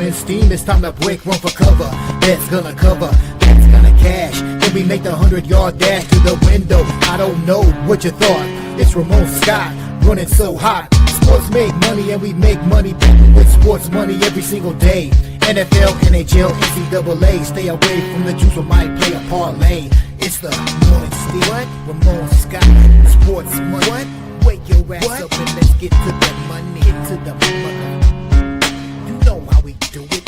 morning steam, it's time to break, run for cover. That's gonna cover, that's gonna cash. Then we make the 100-yard dash to the window. I don't know what you thought. It's Ramon Scott, running so hot. Sports make money and we make money with sports money every single day. NFL, NHL, NCAA. Stay away from the juice, we might play a parlay. It's the morning steam. What? Ramon Scott, sports money. What? Wake your ass up and let's get to the money. Get to the money. You know how we do it.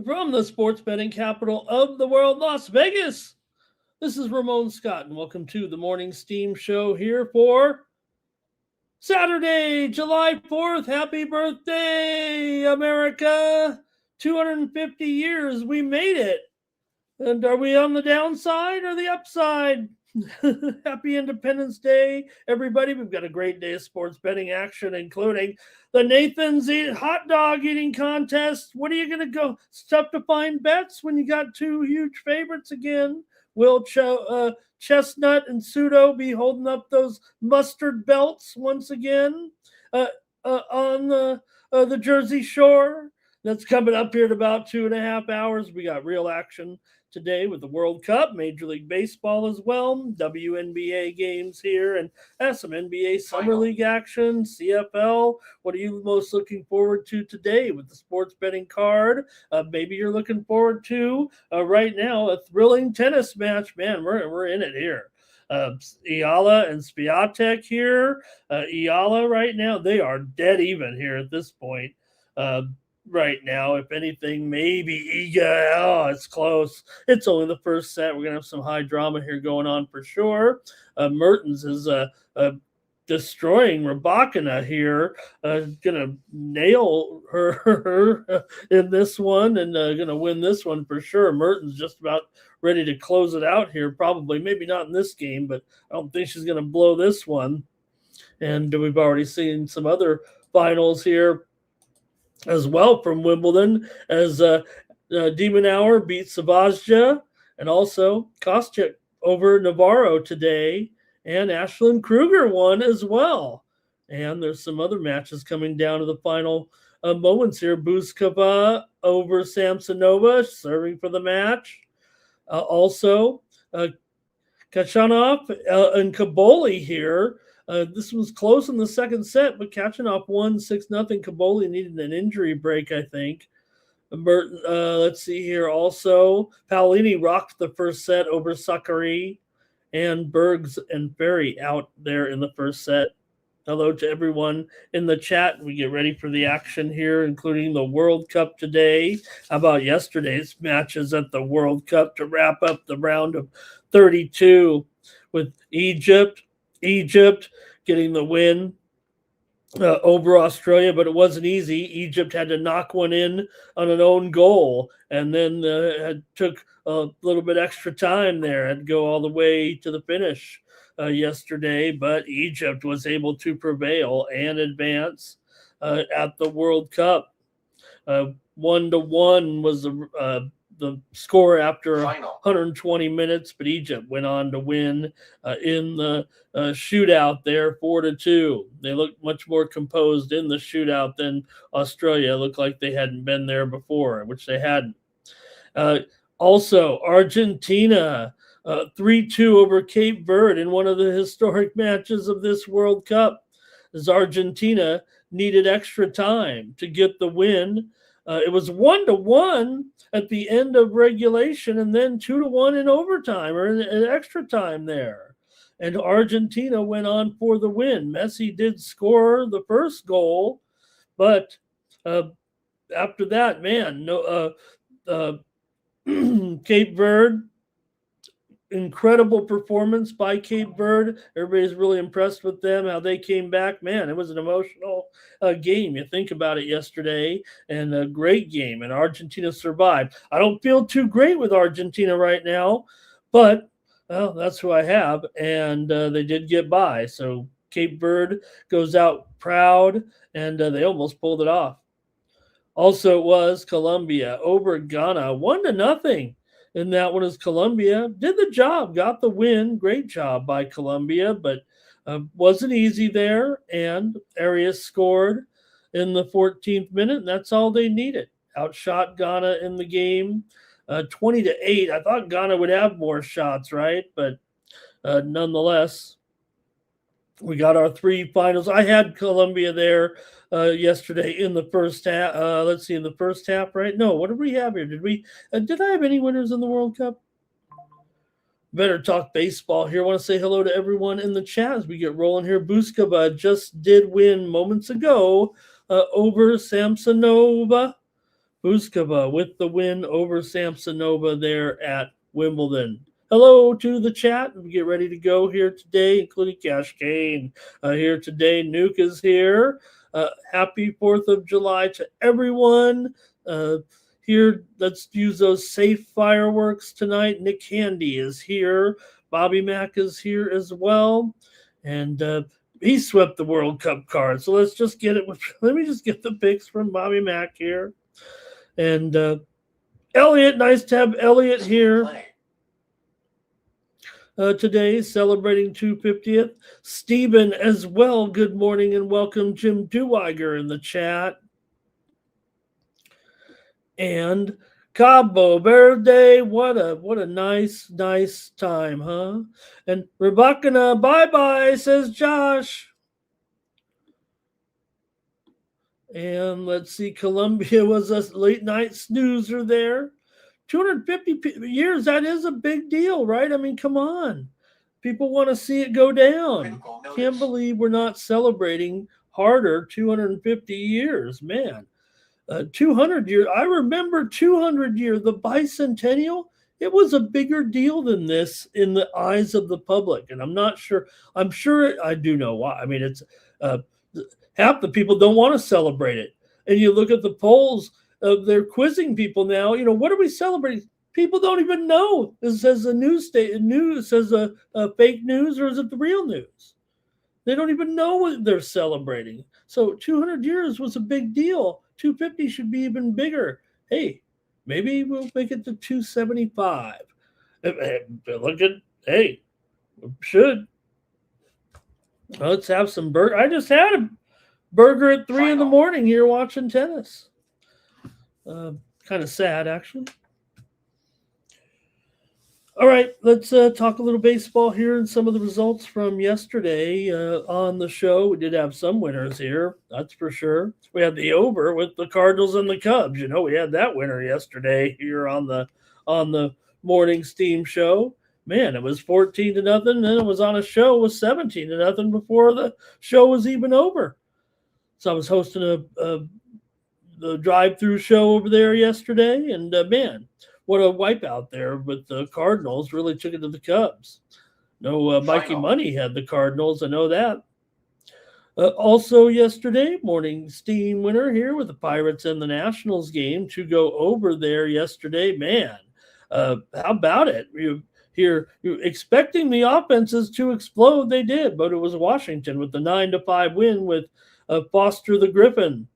From the sports betting capital of the world, Las Vegas, this is Ramon Scott, and welcome to the Morning Steam Show here for Saturday, July 4th. Happy birthday, America! 250 years, we made it. And are we on the downside or the upside? Happy Independence Day, everybody. We've got a great day of sports betting action, including the Nathan's hot dog eating contest. What are you going to go? It's tough to find bets when you got two huge favorites again. Will Chestnut and Pseudo be holding up those mustard belts once again on the Jersey Shore? That's coming up here in about 2.5 hours. We got real action today with the World Cup, Major League Baseball as well, WNBA games here, and some NBA Summer League action, CFL. What are you most looking forward to today with the sports betting card? Maybe you're looking forward to, right now, a thrilling tennis match. Man, we're in it here. Iala and Swiatek here. Iala right now, they are dead even here at this point. Right now, if anything, maybe Iga. Oh, it's close. It's only the first set. We're going to have some high drama here going on for sure. Mertens is destroying Rybakina here. Going to nail her in this one and going to win this one for sure. Mertens just about ready to close it out here, probably. Maybe not in this game, but I don't think she's going to blow this one. And we've already seen some other finals here as well from Wimbledon, as Demonauer beat Savazja, and also Kostyuk over Navarro today, and Ashlyn Kruger won as well. And there's some other matches coming down to the final moments here. Buzkova over Samsonova, serving for the match. Also, Kachanov and Kaboli here. This was close in the second set, but Kachanov won 6-0. Kaboli needed an injury break, I think. Let's see here. Also, Paolini rocked the first set over Sakari, and Bergs and Ferry out there in the first set. Hello to everyone in the chat. We get ready for the action here, including the World Cup today. How about yesterday's matches at the World Cup to wrap up the round of 32 with Egypt getting the win over Australia, but it wasn't easy. Egypt had to knock one in on an own goal, and then took a little bit extra time there and go all the way to the finish yesterday. But Egypt was able to prevail and advance at the World Cup. 1-1 was the score after 120 minutes, but Egypt went on to win in the shootout there, 4-2. They looked much more composed in the shootout than Australia. It looked like they hadn't been there before, which they hadn't. Also, Argentina 3-2 over Cape Verde in one of the historic matches of this World Cup, as Argentina needed extra time to get the win. It was 1-1 at the end of regulation, and then 2-1 in overtime or in extra time there. And Argentina went on for the win. Messi did score the first goal, but after that, man, Cape Verde incredible performance by Cape Verde. Everybody's really impressed with them, how they came back. Man, it was an emotional game. You think about it yesterday, and a great game, and Argentina survived. I don't feel too great with Argentina right now, but well, that's who I have, and they did get by. So Cape Verde goes out proud, and they almost pulled it off. Also, it was Colombia over Ghana, 1-0. And that one is Colombia. Did the job, got the win. Great job by Colombia, but wasn't easy there. And Arias scored in the 14th minute, and that's all they needed. Outshot Ghana in the game, 20-8. I thought Ghana would have more shots, right? But nonetheless, we got our three finals. I had Colombia there yesterday in the first half. Let's see, in the first half, right? No, what did we have here? Did I have any winners in the World Cup? Better talk baseball here. I want to say hello to everyone in the chat as we get rolling here. Buskova just did win moments ago over Samsonova. Buskova with the win over Samsonova there at Wimbledon. Hello to the chat. We get ready to go here today, including Cash Kane here today. Nuke is here. Happy 4th of July to everyone. Here, let's use those safe fireworks tonight. Nick Handy is here. Bobby Mack is here as well. And he swept the World Cup card. So let's just get it. Let me just get the picks from Bobby Mack here. And Elliot, nice to have Elliot here. Today, celebrating 250th. Stephen as well, good morning and welcome. Jim Duweiger in the chat. And Cabo Verde, what a nice time, huh? And Rebecca, bye-bye, says Josh. And let's see, Colombia was a late night snoozer there. 250 years, that is a big deal, right? I mean, come on. People want to see it go down. Can't believe we're not celebrating harder 250 years, man. 200 years. I remember 200 years, the bicentennial. It was a bigger deal than this in the eyes of the public. And I'm not sure. I'm sure I do know why. I mean, it's half the people don't want to celebrate it. And you look at the polls. They're quizzing people now. What are we celebrating? People don't even know. It says a news says a fake news, or is it the real news? They don't even know what they're celebrating. So 200 years was a big deal. 250 should be even bigger. Hey, maybe we'll make it to 275. Look at, hey, we should. Let's have some burger. I just had a burger at 3 in the morning here watching tennis. Kind of sad, actually. All right, let's talk a little baseball here and some of the results from yesterday on the show. We did have some winners here, that's for sure. We had the over with the Cardinals and the Cubs. We had that winner yesterday here on the morning Steam show. Man, it was 14-0, and then it was on a show with 17-0 before the show was even over. So I was hosting the drive-through show over there yesterday, and man, what a wipeout there with the Cardinals. Really took it to the Cubs. No, Mikey Money had the Cardinals. I know that. Also yesterday, morning Steam winner here with the Pirates and the Nationals game to go over there yesterday. Man, how about it? You're expecting the offenses to explode. They did, but it was Washington with the 9-5 win with Foster the Griffin.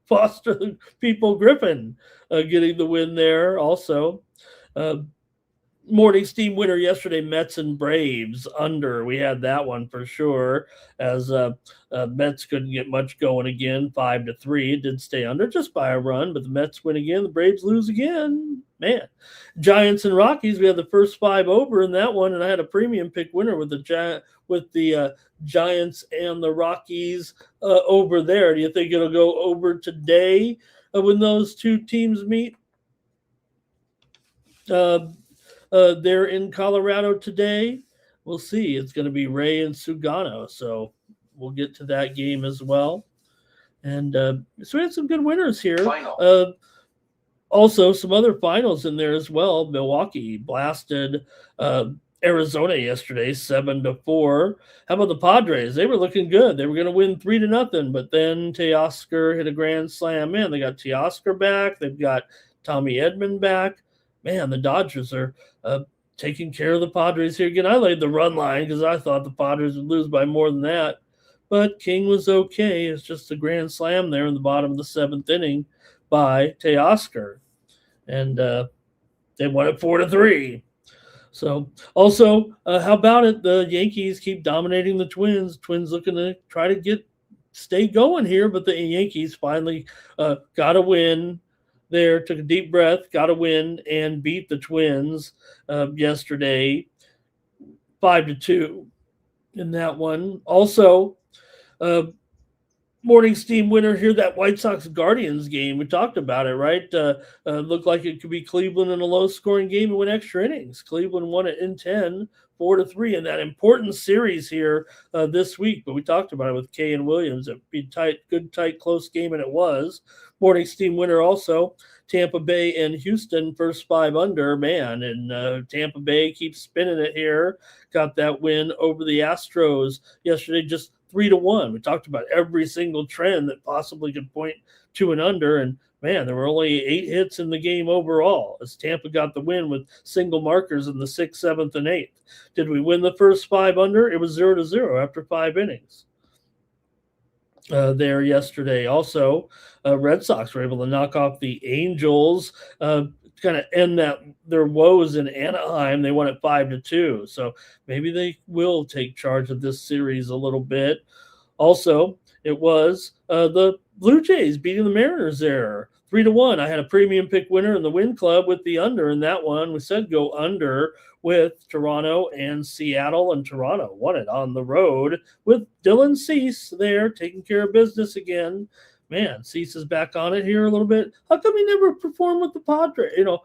Foster the People Griffin getting the win there also. Morning Steam winner yesterday, Mets and Braves under. We had that one for sure, as Mets couldn't get much going again, 5-3. It did stay under just by a run, but the Mets win again. The Braves lose again. Man, Giants and Rockies, we had the first 5 over in that one, and I had a premium pick winner with the Giants and the Rockies over there. Do you think it'll go over today when those two teams meet? They're in Colorado today. We'll see. It's going to be Ray and Sugano, so we'll get to that game as well. And so we had some good winners here. Also, some other finals in there as well. Milwaukee blasted Arizona yesterday, 7-4. How about the Padres? They were looking good. They were going to win 3-0, but then Teoscar hit a grand slam. Man, they got Teoscar back. They've got Tommy Edman back. Man, the Dodgers are taking care of the Padres here again. I laid the run line because I thought the Padres would lose by more than that. But King was okay. It's just a grand slam there in the bottom of the 7th inning by Teoscar. And they won it 4-3. So, also, how about it? The Yankees keep dominating the Twins. Twins looking to try to stay going here, but the Yankees finally got a win there, took a deep breath, got a win, and beat the Twins yesterday 5-2 in that one. Also, morning steam winner here, that White Sox Guardians game. We talked about it, right? Looked like it could be Cleveland in a low-scoring game and win extra innings. Cleveland won it in 10, 4-3 in that important series here this week. But we talked about it with Kay and Williams. It'd be good, tight, close game, and it was. Morning steam winner also, Tampa Bay and Houston, first 5 under, man. And Tampa Bay keeps spinning it here. Got that win over the Astros yesterday, just 3-1. We talked about every single trend that possibly could point to an under, and man, there were only 8 hits in the game overall as Tampa got the win with single markers in the 6th, 7th, and 8th. Did we win the first 5 under? It was 0-0 after 5 innings. There yesterday. Also, Red Sox were able to knock off the Angels, kind of end their woes in Anaheim. They won it 5-2. So maybe they will take charge of this series a little bit. Also, it was the Blue Jays beating the Mariners there 3-1. I had a premium pick winner in the Win Club with the under in that one. We said go under with Toronto and Seattle, and Toronto won it on the road with Dylan Cease there taking care of business again. Man, Cease is back on it here a little bit. How come he never performed with the Padres? You know,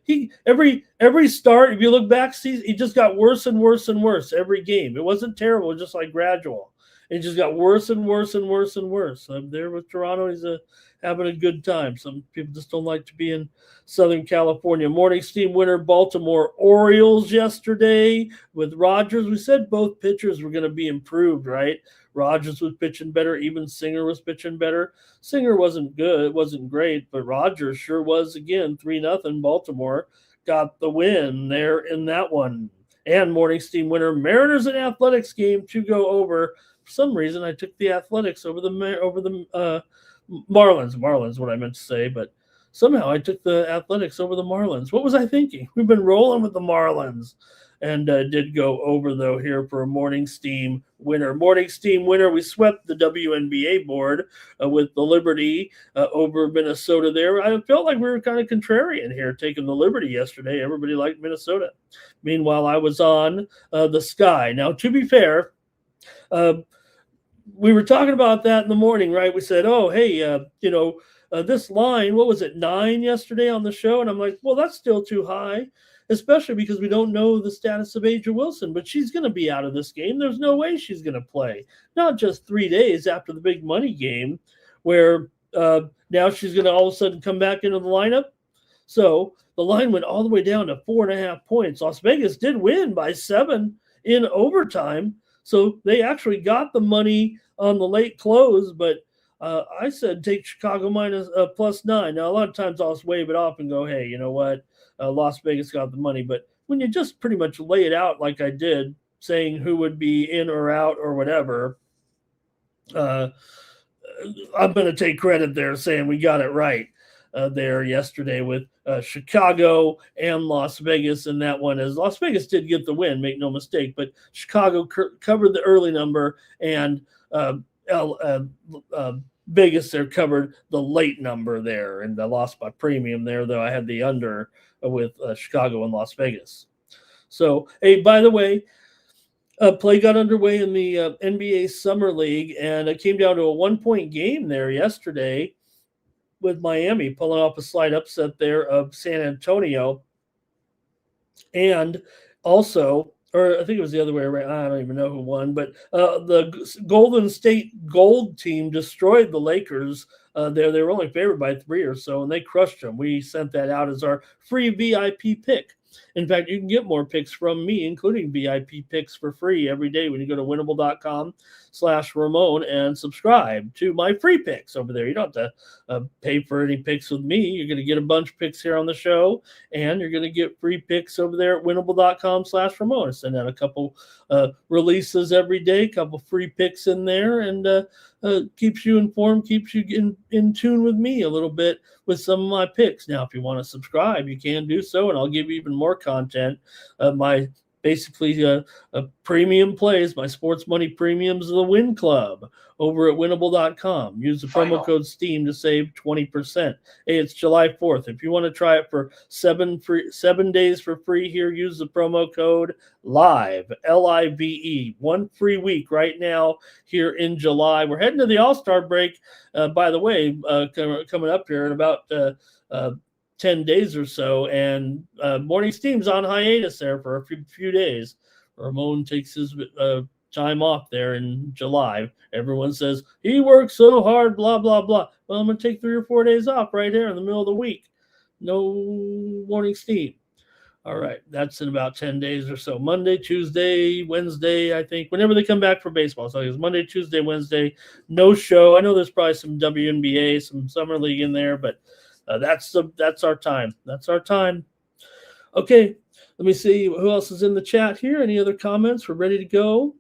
he every start, if you look back, Cease, he just got worse and worse and worse every game. It wasn't terrible, it was just like gradual. It just got worse and worse and worse and worse. There with Toronto, he's having a good time. Some people just don't like to be in Southern California. Morning steam winner, Baltimore Orioles yesterday with Rogers. We said both pitchers were going to be improved, right? Rogers was pitching better. Even Singer was pitching better. Singer wasn't good. It wasn't great, but Rogers sure was again. 3-0. Baltimore got the win there in that one. And morning steam winner, Mariners and Athletics game to go over. For some reason, I took the Athletics over the Marlins. Marlins, what I meant to say, but somehow I took the Athletics over the Marlins. What was I thinking? We've been rolling with the Marlins. And did go over, though, here for a morning steam winner. Morning steam winner, we swept the WNBA board with the Liberty over Minnesota there. I felt like we were kind of contrarian here, taking the Liberty yesterday. Everybody liked Minnesota. Meanwhile, I was on the Sky. Now, to be fair, we were talking about that in the morning, right? We said, oh, hey, this line, what was it, 9 yesterday on the show? And I'm like, well, that's still too high. Especially because we don't know the status of Aja Wilson, but she's going to be out of this game. There's no way she's going to play. Not just 3 days after the big money game where now she's going to all of a sudden come back into the lineup. So the line went all the way down to 4.5 points. Las Vegas did win by 7 in overtime. So they actually got the money on the late close, but I said take Chicago minus +9. Now, a lot of times I'll just wave it off and go, hey, you know what? Las Vegas got the money. But when you just pretty much lay it out like I did, saying who would be in or out or whatever, I'm going to take credit there saying we got it right there yesterday with Chicago and Las Vegas in that one. As Las Vegas did get the win, make no mistake, but Chicago covered the early number and Vegas there covered the late number there, and I lost my premium there, though I had the under with Chicago and Las Vegas. So, hey, by the way, play got underway in the NBA Summer League, and it came down to a 1-point game there yesterday with Miami pulling off a slight upset there of San Antonio. And also or I think it was the other way around. I don't even know who won, but the Golden State Gold team destroyed the Lakers. They were only favored by 3 or so, and they crushed them. We sent that out as our free VIP pick. In fact, you can get more picks from me, including VIP picks for free every day when you go to winnable.com/Ramon and subscribe to my free picks over there. You don't have to pay for any picks with me. You're going to get a bunch of picks here on the show, and you're going to get free picks over there at winnable.com/Ramon. I send out a couple releases every day, a couple free picks in there, and keeps you informed, keeps you in tune with me a little bit with some of my picks. Now, if you want to subscribe, you can do so, and I'll give you even more content. My premium plays, my sports money premiums of the Win Club over at winnable.com. Use the promo code STEAM to save 20%. Hey, it's July 4th. If you want to try it for 7 days for free here, use the promo code LIVE, LIVE. 1 free week right now here in July. We're heading to the All-Star break, by the way, coming up here in about 10 days or so, and Morning Steam's on hiatus there for a few days. Ramon takes his time off there in July. Everyone says he works so hard, blah blah blah. Well, I'm gonna take 3 or 4 days off right here in the middle of the week. No Morning Steam. All right, that's in about 10 days or so. Monday, Tuesday, Wednesday, I think, whenever they come back for baseball. So it's Monday, Tuesday, Wednesday, no show. I know there's probably some WNBA, some summer league in there, but that's our time. That's our time. Okay, let me see who else is in the chat here. Any other comments? We're ready to go.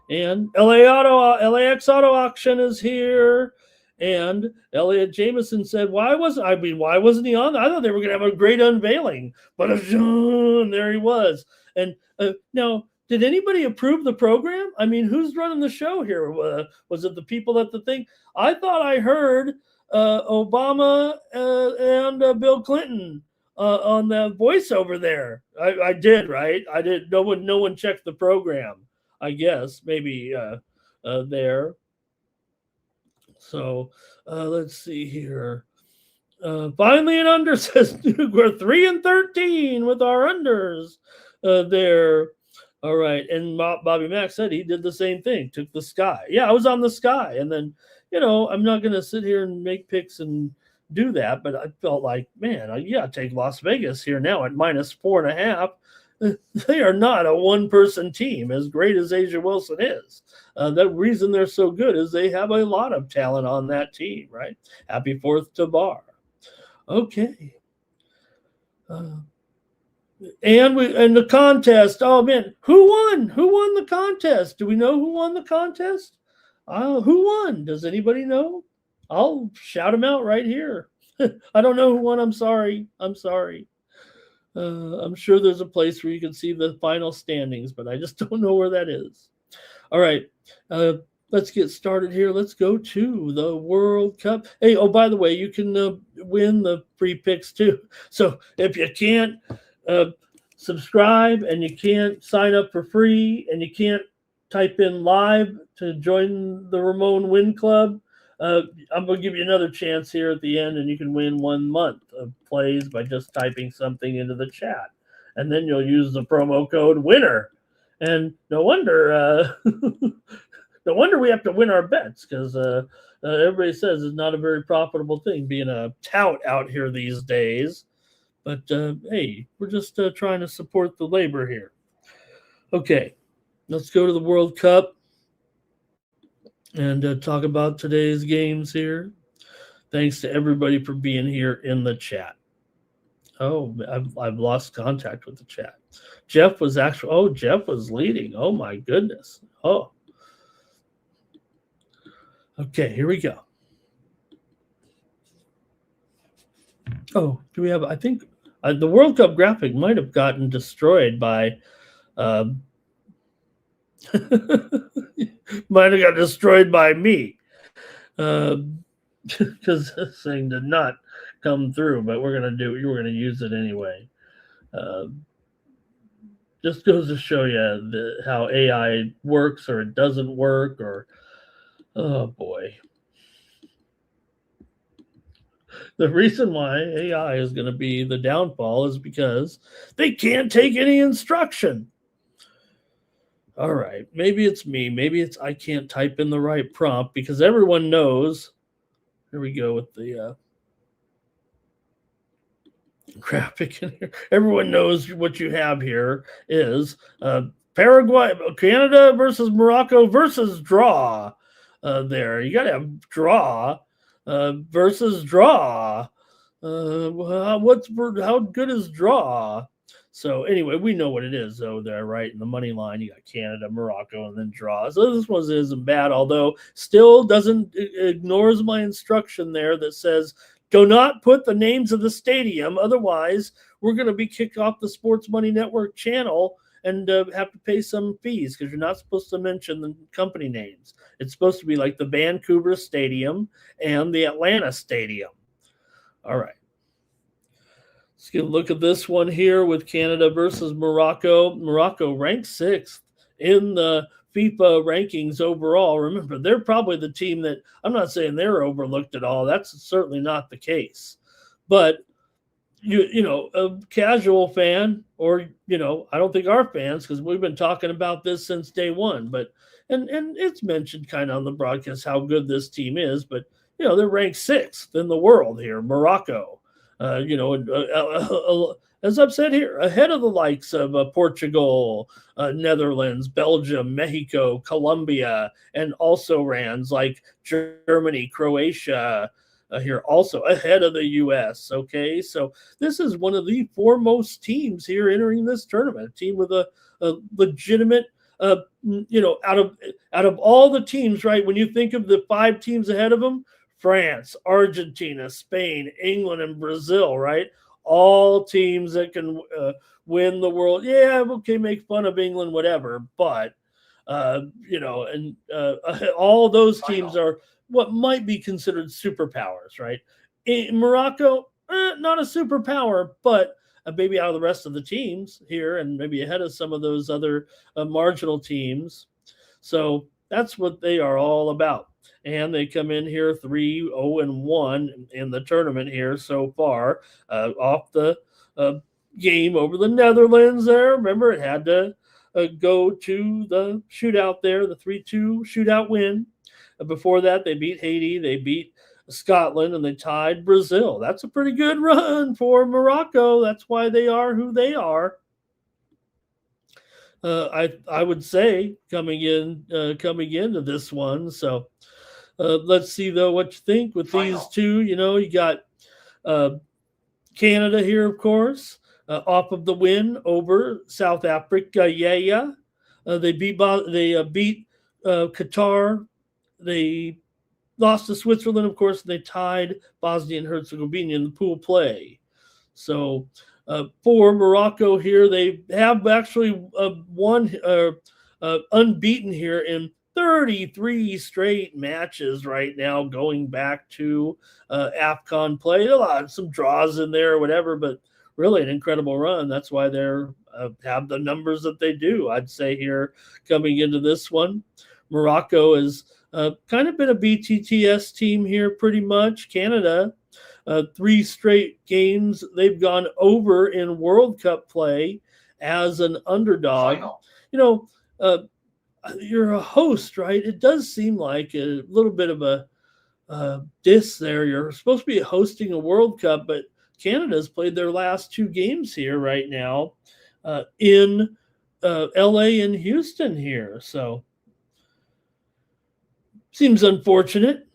And LAX Auto Auction is here. And Elliot Jameson said, why wasn't he on? I thought they were going to have a great unveiling, but there he was. And now, did anybody approve the program? I mean, who's running the show here? Was it the people at the thing? I thought I heard Obama and Bill Clinton on the voiceover there. I did, right? I did. No one checked the program, I guess. Maybe there. So let's see here. Finally, an under says we're 3-13 with our unders there. All right, and Bobby Mack said he did the same thing. Took the sky. Yeah, I was on the sky, and then I'm not going to sit here and make picks and do that, but I felt like, man, you got to take Las Vegas here now at -4.5. They are not a one-person team, as great as Asia Wilson is. The reason they're so good is they have a lot of talent on that team, right? Happy 4th to Bar. Okay. And the contest. Oh, man. Who won? Who won the contest? Do we know who won the contest? Who won? Does anybody know? I'll shout them out right here. I don't know who won. I'm sorry. I'm sure there's a place where you can see the final standings, but I just don't know where that is. All right. Let's get started here. Let's go to the World Cup. Hey, oh, by the way, you can win the free picks too. So if you can't subscribe and you can't sign up for free and you can't type in live to join the Ramon Win Club, I'm going to give you another chance here at the end, and you can win 1 month of plays by just typing something into the chat. And then you'll use the promo code WINNER. And no wonder we have to win our bets, because everybody says it's not a very profitable thing being a tout out here these days. But, hey, we're just trying to support the labor here. Okay, let's go to the World Cup and talk about today's games here. Thanks to everybody for being here in the chat. Oh, I've lost contact with the chat. Jeff was leading. Oh, my goodness. Oh. Okay, here we go. Oh, do we have, I think the World Cup graphic might have gotten destroyed by might have got destroyed by me, because this thing did not come through, but we're going to use it anyway. Just goes to show you how AI works, or it doesn't work, or, oh boy. The reason why AI is going to be the downfall is because they can't take any instruction. All right, maybe it's me. Maybe it's I can't type in the right prompt because everyone knows. Here we go with the graphic in here. Everyone knows what you have here is Paraguay, Canada versus Morocco versus draw. There, you got to have draw versus draw. How good is draw? So anyway, we know what it is though. There, right in the money line, you got Canada, Morocco, and then draw. So this one isn't bad, although still doesn't ignores my instruction there that says do not put the names of the stadium, otherwise we're going to be kicked off the Sports Money Network channel and have to pay some fees because you're not supposed to mention the company names. It's supposed to be like the Vancouver Stadium and the Atlanta Stadium. All right. Let's get a look at this one here with Canada versus Morocco. Morocco ranked 6th in the FIFA rankings overall. Remember, they're probably the team that I'm not saying they're overlooked at all. That's certainly not the case. But you know, a casual fan, or I don't think our fans, because we've been talking about this since day one. But and it's mentioned kind of on the broadcast how good this team is. But they're ranked 6th in the world here, Morocco. As I've said here, ahead of the likes of Portugal, Netherlands, Belgium, Mexico, Colombia, and also rans like Germany, Croatia, here also ahead of the U.S. Okay, so this is one of the foremost teams here entering this tournament. A team with a legitimate, out of all the teams, right? When you think of the 5 teams ahead of them, France, Argentina, Spain, England, and Brazil, right? All teams that can win the world. Yeah, okay, make fun of England, whatever. But, all those teams are what might be considered superpowers, right? In Morocco, not a superpower, but maybe out of the rest of the teams here and maybe ahead of some of those other marginal teams. So that's what they are all about. And they come in here 3-0-1 in the tournament here so far, off the game over the Netherlands there. Remember, it had to go to the shootout there, the 3-2 shootout win. Before that, they beat Haiti, they beat Scotland, and they tied Brazil. That's a pretty good run for Morocco. That's why they are who they are. I would say coming into this one. So let's see though what you think with these two. You got Canada here, of course, off of the win over South Africa. They beat Qatar. They lost to Switzerland, of course. And they tied Bosnia and Herzegovina in the pool play. So for Morocco here, they have actually won unbeaten here in 33 straight matches right now, going back to AFCON play. Some draws in there or whatever, but really an incredible run. That's why they're have the numbers that they do. I'd say here coming into this one, Morocco has kind of been a BTTS team here pretty much. Canada, 3 straight games they've gone over in World Cup play as an underdog. You're a host, right? It does seem like a little bit of a diss there. You're supposed to be hosting a World Cup, but Canada's played their last 2 games here right now in LA and Houston here. So seems unfortunate.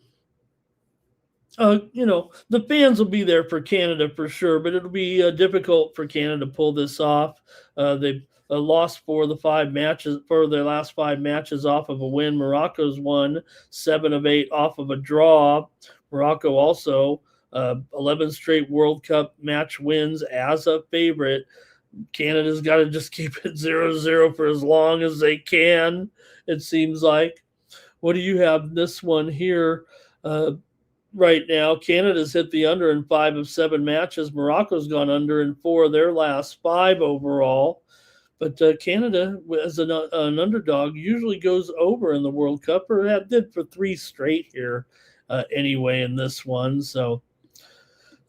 The fans will be there for Canada for sure, but it'll be difficult for Canada to pull this off. They've lost for their last 5 matches off of a win. Morocco's won 7 of 8 off of a draw. Morocco also 11 straight World Cup match wins as a favorite. Canada's got to just keep it 0-0 for as long as they can, it seems like. What do you have this one here right now? Canada's hit the under in 5 of 7 matches. Morocco's gone under in 4 of their last 5 overall. But Canada, as an underdog, usually goes over in the World Cup, or did for 3 straight here anyway in this one. So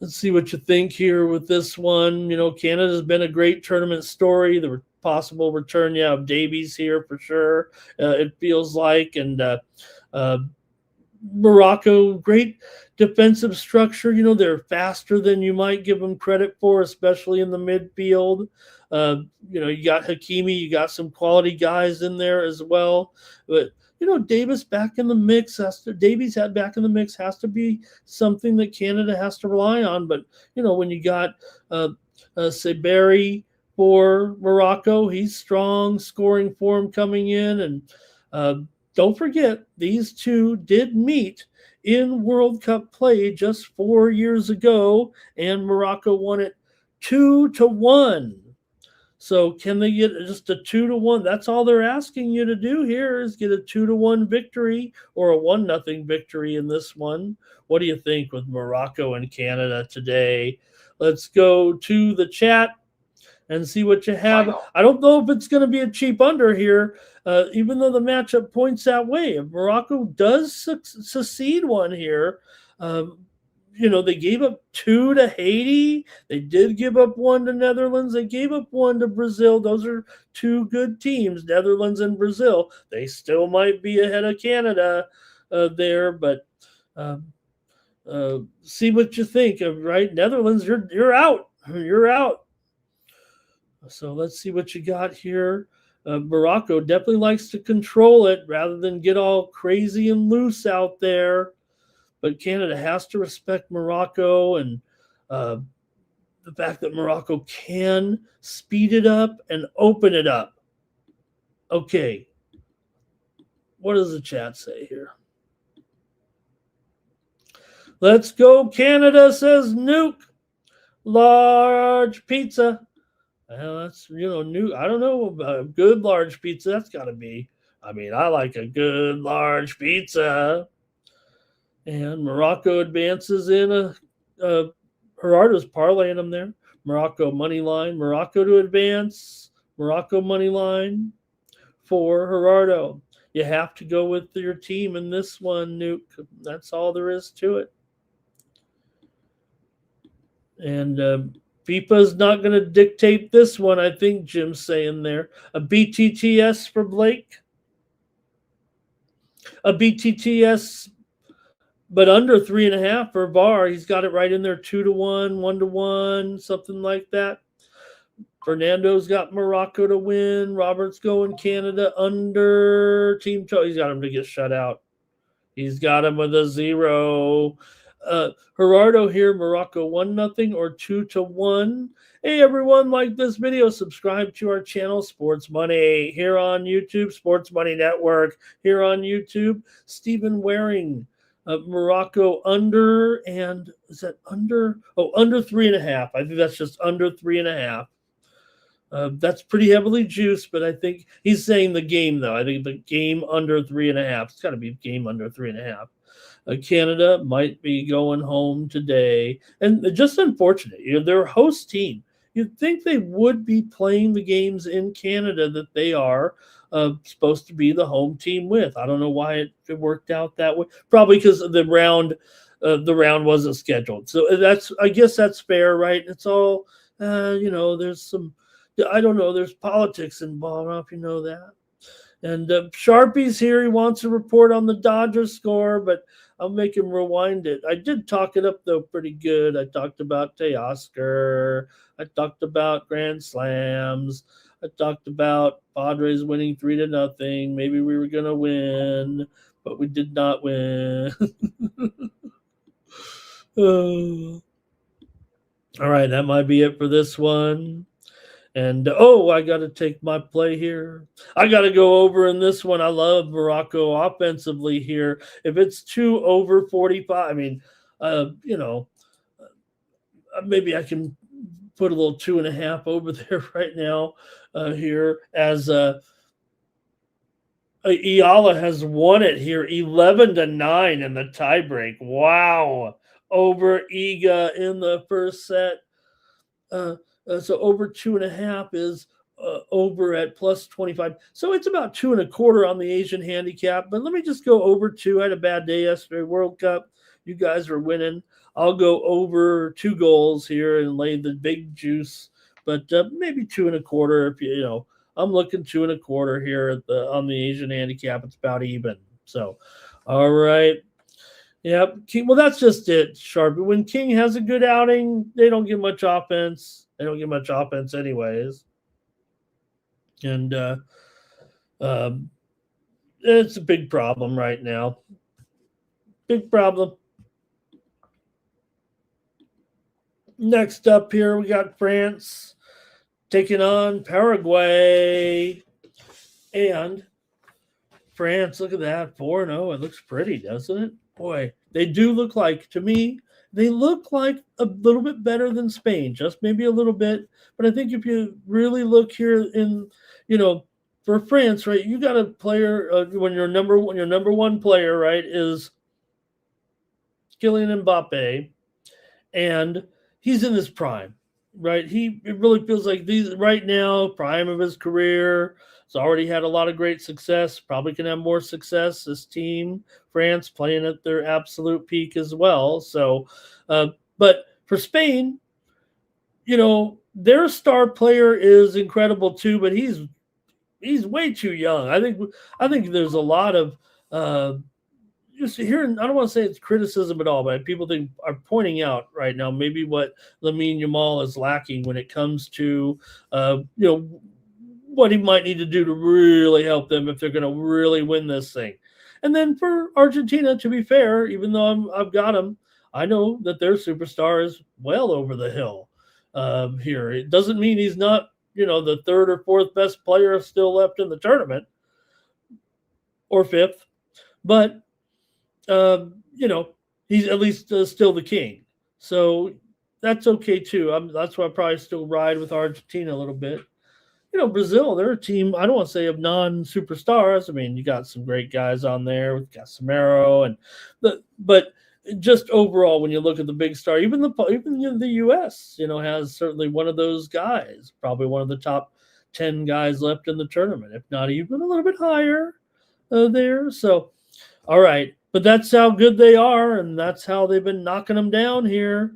Let's see what you think here with this one. Canada's been a great tournament story. The possible return, of Davies here for sure. It feels like, and Morocco, great defensive structure. They're faster than you might give them credit for, especially in the midfield. You got Hakimi, you got some quality guys in there as well. But Davis back in the mix Davies had back in the mix has to be something that Canada has to rely on. But when you got Saberi for Morocco, he's strong, scoring form coming in, and don't forget, these two did meet in World Cup play just 4 years ago, and Morocco won it 2-1. So can they get just a 2-1? That's all they're asking you to do here is get a 2-1 victory or a 1-0 victory in this one. What do you think with Morocco and Canada today? Let's go to the chat and see what you have. I don't know if it's going to be a cheap under here, even though the matchup points that way. If Morocco does succeed one here, they gave up 2 to Haiti. They did give up 1 to Netherlands. They gave up 1 to Brazil. Those are 2 good teams, Netherlands and Brazil. They still might be ahead of Canada there, but see what you think of, right? Netherlands, you're out. You're out. So let's see what you got here. Morocco definitely likes to control it rather than get all crazy and loose out there. But Canada has to respect Morocco and the fact that Morocco can speed it up and open it up. Okay. What does the chat say here? Let's go. Canada says nuke. Large pizza. Well, that's, new. I don't know about a good large pizza. That's got to be. I mean, I like a good large pizza. And Morocco advances in Gerardo's parlaying them there. Morocco money line. Morocco to advance. Morocco money line for Gerardo. You have to go with your team in this one, Nuke. That's all there is to it. And FIFA's not going to dictate this one, I think Jim's saying there. A BTTS for Blake. A BTTS, but under 3.5 for VAR. He's got it right in there, 2-1, 1-1, something like that. Fernando's got Morocco to win. Robert's going Canada under team total. He's got him to get shut out. He's got him with a 0. Gerardo here, Morocco 1-0 or 2-1. Hey everyone, like this video, subscribe to our channel, Sports Money, here on YouTube, Sports Money Network, here on YouTube. Stephen Waring, Morocco under, and is that under? Oh, under 3.5. I think that's just under 3.5. That's pretty heavily juiced, but I think he's saying the game, though. I think the game under 3.5. It's got to be game under 3.5. Canada might be going home today. And just unfortunate. They're a host team. You'd think they would be playing the games in Canada that they are supposed to be the home team with. I don't know why it worked out that way. Probably because the round wasn't scheduled. So I guess that's fair, right? It's all, there's some, I don't know, there's politics involved. I don't know if you know that. And Sharpie's here. He wants a report on the Dodgers score, but I'll make him rewind it. I did talk it up, though, pretty good. I talked about Teoscar. I talked about Grand Slams. I talked about Padres winning 3-0. Maybe we were going to win, but we did not win. All right, that might be it for this one. And, I got to take my play here. I got to go over in this one. I love Morocco offensively here. If it's 2 over 45, I mean, maybe I can put a little 2.5 over there right now here as Ayala has won it here 11-9 in the tiebreak. Wow. Over Iga in the first set. So over 2.5 is over at plus 25. So it's about 2.25 on the Asian handicap. But let me just go over 2. I had a bad day yesterday, World Cup. You guys are winning. I'll go over 2 goals here and lay the big juice, but maybe 2.25. If I'm looking 2.25 here on the Asian handicap. It's about even. So, all right. Yep. Well, that's just it, Sharp. When King has a good outing, they don't get much offense. They don't get much offense anyways. And it's a big problem right now. Big problem. Next up here, we got France taking on Paraguay. And France, look at that, 4-0. It looks pretty, doesn't it? Boy, they do look like, to me, they look like a little bit better than Spain, just maybe a little bit. But I think if you really look here for France, right, you got a player when your number one player, right, is Kylian Mbappe, and he's in his prime, right? It really feels like these right now, prime of his career. He's already had a lot of great success. Probably can have more success. This team, France, playing at their absolute peak as well. So, but for Spain, their star player is incredible too, but he's way too young. I think there's a lot of just hearing. I don't want to say it's criticism at all, but people are pointing out right now maybe what Lamine Yamal is lacking when it comes to what he might need to do to really help them if they're going to really win this thing. And then for Argentina, to be fair, even though I've got them, I know that their superstar is well over the hill here. It doesn't mean he's not, the third or fourth best player still left in the tournament, or fifth, but he's at least still the king. So that's okay too. That's why I probably still ride with Argentina a little bit. Brazil, they're a team, I don't want to say of non-superstars. I mean, you got some great guys on there with Casemiro, but just overall, when you look at the big star, even the U.S., has certainly one of those guys, probably one of the top 10 guys left in the tournament, if not even a little bit higher there. So, all right. But that's how good they are, and that's how they've been knocking them down here.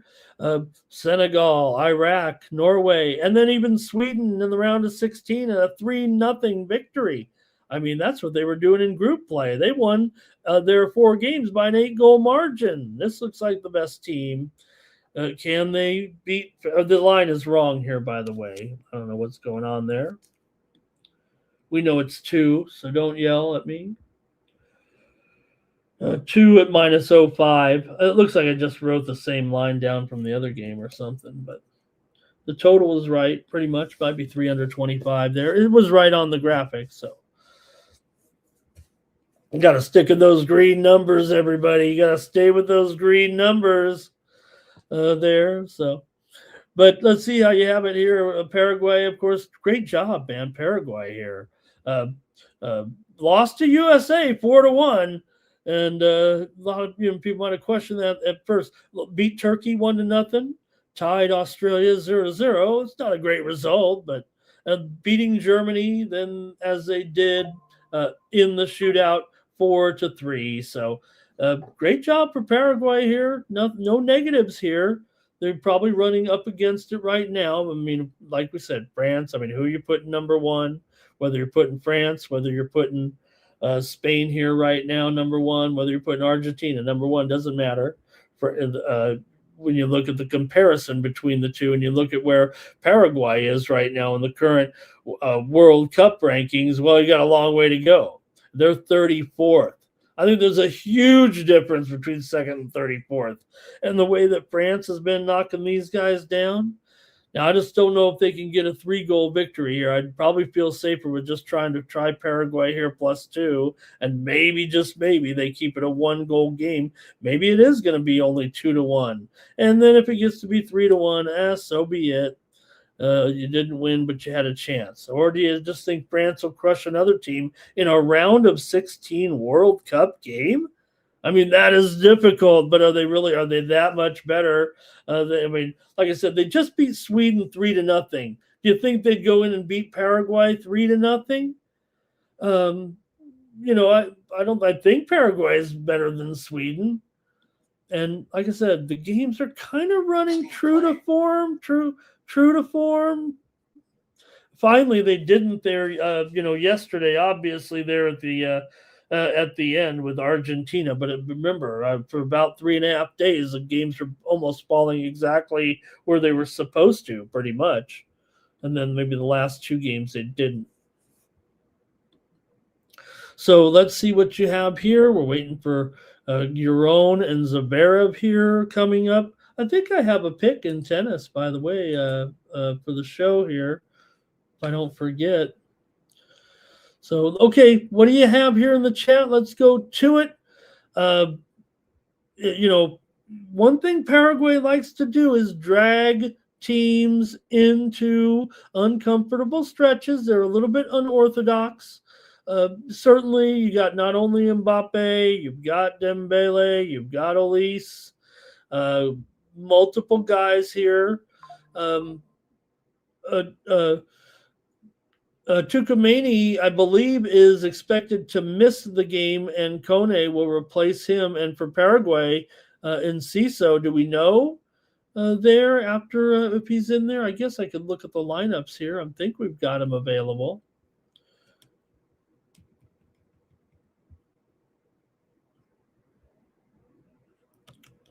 Senegal, Iraq, Norway, and then even Sweden in the round of 16 and a 3-0 victory. I mean, that's what they were doing in group play. They won their 4 games by an 8-goal margin. This looks like the best team. Can they beat? The line is wrong here, by the way. I don't know what's going on there. We know it's 2, so don't yell at me. 2 at -0.5. It looks like I just wrote the same line down from the other game or something, but the total is right pretty much. Might be 325 there. It was right on the graphic, so you got to stick in those green numbers, everybody. You got to stay with those green numbers there. So, but let's see how you have it here. Paraguay, of course, great job, man. Paraguay here lost to USA 4-1. And a lot of people might have questioned that at first. Beat Turkey 1-0, tied Australia 0-0. It's not a great result, but beating Germany then as they did in the shootout 4-3. So great job for Paraguay here. No negatives here. They're probably running up against it right now. I mean, like we said, France. I mean, who are you putting number one? Whether you're putting France, whether you're putting Spain here right now, number one, whether you're putting Argentina, number one, doesn't matter. When you look at the comparison between the two and you look at where Paraguay is right now in the current World Cup rankings, well, you got a long way to go. They're 34th. I think there's a huge difference between second and 34th. And the way that France has been knocking these guys down, now, I just don't know if they can get a 3-goal victory here. I'd probably feel safer with just trying to try Paraguay here +2, and maybe, just maybe, they keep it a 1-goal game. Maybe it is going to be only 2-1. And then if it gets to be 3-1, so be it. You didn't win, but you had a chance. Or do you just think France will crush another team in a round of 16 World Cup game? I mean, that is difficult, but are they that much better? I mean, like I said, they just beat Sweden 3-0. Do you think they'd go in and beat Paraguay 3-0? I think Paraguay is better than Sweden. And like I said, the games are kind of running true to form. Finally, they didn't there. Yesterday, obviously, there at the end with Argentina. But remember, for about 3.5 days, the games were almost falling exactly where they were supposed to, pretty much. And then maybe the last 2 games they didn't. So let's see what you have here. We're waiting for Giron and Zverev here coming up. I think I have a pick in tennis, by the way, for the show here, if I don't forget. So, okay, what do you have here in the chat? Let's go to it. One thing Paraguay likes to do is drag teams into uncomfortable stretches. They're a little bit unorthodox. Certainly, you got not only Mbappe, you've got Dembele, you've got Olise, multiple guys here. Tukumani, I believe, is expected to miss the game, and Kone will replace him. And for Paraguay, Enciso, do we know there after if he's in there? I guess I could look at the lineups here. I think we've got him available.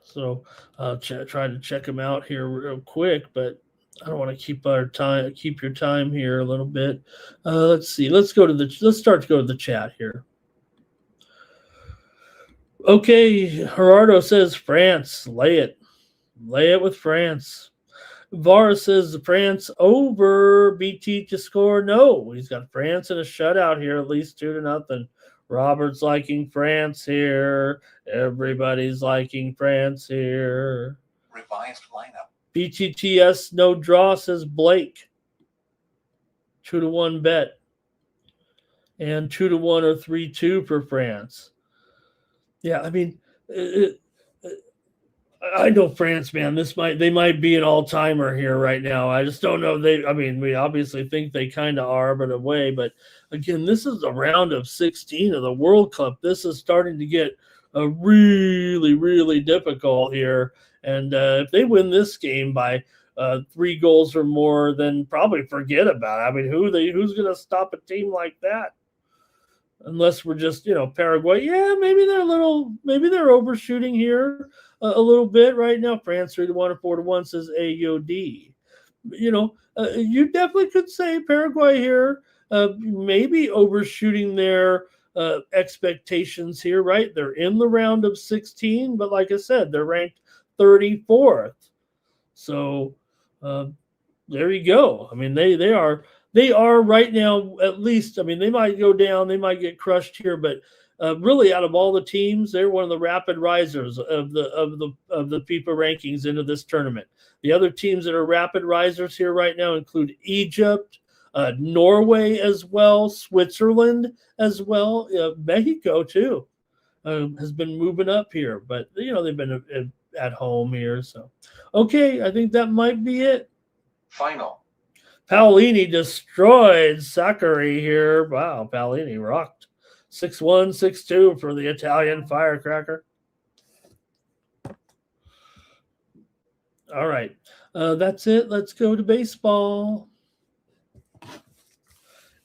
So I'll try to check them out here real quick, but I don't want to keep your time here a little bit. Let's see. Let's start to go to the chat here. Okay, Gerardo says France, lay it with France. Vara says France over BT to score. No, he's got France in a shutout here, at least 2-0. Robert's liking France here. Everybody's liking France here. Revised lineup. BTTS no draw, says Blake. 2-1 bet. And 2-1 or 3-2 for France. Yeah, I mean, I know France, man. They might be an all-timer here right now. I just don't know. We obviously think they kind of are, but away. But again, this is a round of 16 of the World Cup. This is starting to get really, really difficult here. And if they win this game by 3 goals or more, then probably forget about it. I mean, who's going to stop a team like that? Unless we're just, Paraguay. Yeah, maybe they're overshooting here a little bit right now. France 3-1 or 4-1, says AOD. You definitely could say Paraguay here maybe overshooting their expectations here, right? They're in the round of 16, but like I said, they're ranked 34th. So there you go. I mean, they are right now, at least. I mean, they might go down, they might get crushed here, but really, out of all the teams, they're one of the rapid risers of the FIFA rankings into this tournament. The other teams that are rapid risers here right now include Egypt, Norway as well, Switzerland as well, Mexico too has been moving up here, but they've been at home here. So, okay, I think that might be it. Final. Paolini destroyed Sakari here. Wow, Paolini rocked. 6-1, 6-2 for the Italian firecracker. All right. That's it. Let's go to baseball.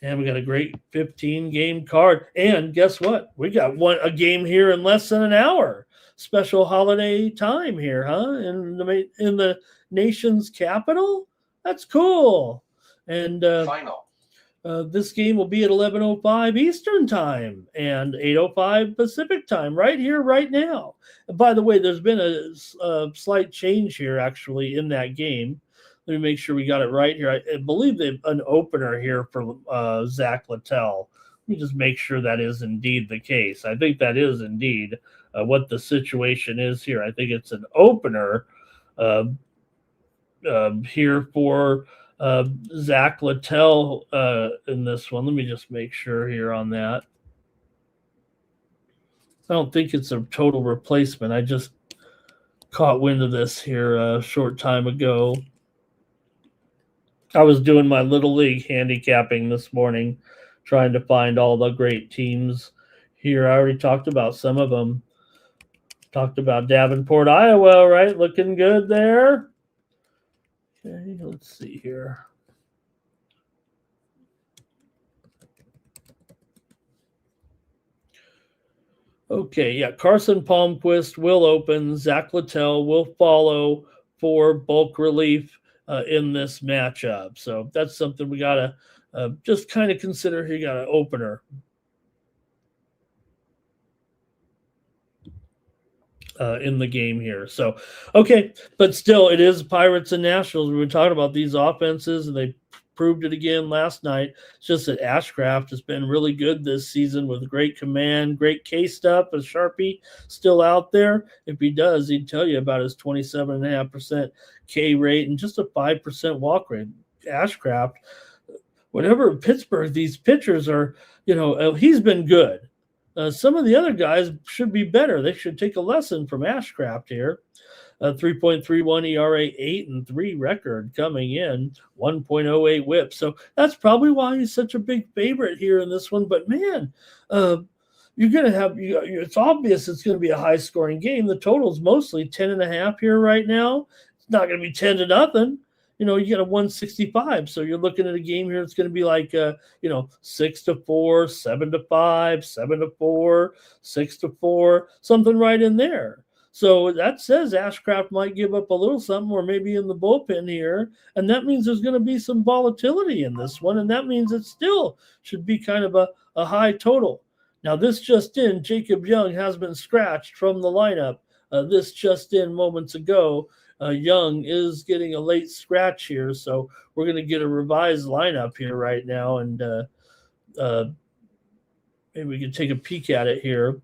And we got a great 15-game card. And guess what? We got a game here in less than an hour. Special holiday time here, huh? In the nation's capital? That's cool. And Final. This game will be at 11:05 Eastern Time and 8:05 Pacific Time, right here, right now. And by the way, there's been a slight change here, actually, in that game. Let me make sure we got it right here. I believe they've an opener here for Zach Littell. Let me just make sure that is indeed the case. I think that is indeed what the situation is here. I think it's an opener here for Zach Littell in this one. Let me just make sure here on that. I don't think it's a total replacement. I just caught wind of this here a short time ago. I was doing my Little League handicapping this morning, trying to find all the great teams here. I already talked about some of them. Talked about Davenport, Iowa, right? Looking good there. Okay, let's see here. Okay, yeah, Carson Palmquist will open. Zach Littell will follow for bulk relief in this matchup. So that's something we got to just kind of consider. You got an opener. In the game here. So, okay, but still, it is Pirates and Nationals. We were talking about these offenses, and they proved it again last night. It's just that Ashcraft has been really good this season with great command, great K stuff. Is Sharpie still out there? If he does, he'd tell you about his 27.5% K rate and just a 5% walk rate. Ashcraft, whatever Pittsburgh, these pitchers are, he's been good. Some of the other guys should be better. They should take a lesson from Ashcraft here. 3.31 ERA, 8-3 record coming in, 1.08 WHIP. So that's probably why he's such a big favorite here in this one. But man, you're going to have, it's obvious it's going to be a high scoring game. The total's mostly 10.5 here right now. It's not going to be 10-0. You get a 165. So you're looking at a game here. It's going to be like, 6-4, 7-5, 7-4, 6-4, something right in there. So that says Ashcraft might give up a little something, or maybe in the bullpen here. And that means there's going to be some volatility in this one. And that means it still should be kind of a high total. Now, this just in, Jacob Young has been scratched from the lineup. This just in moments ago. Young is getting a late scratch here, so we're going to get a revised lineup here right now, and maybe we can take a peek at it here.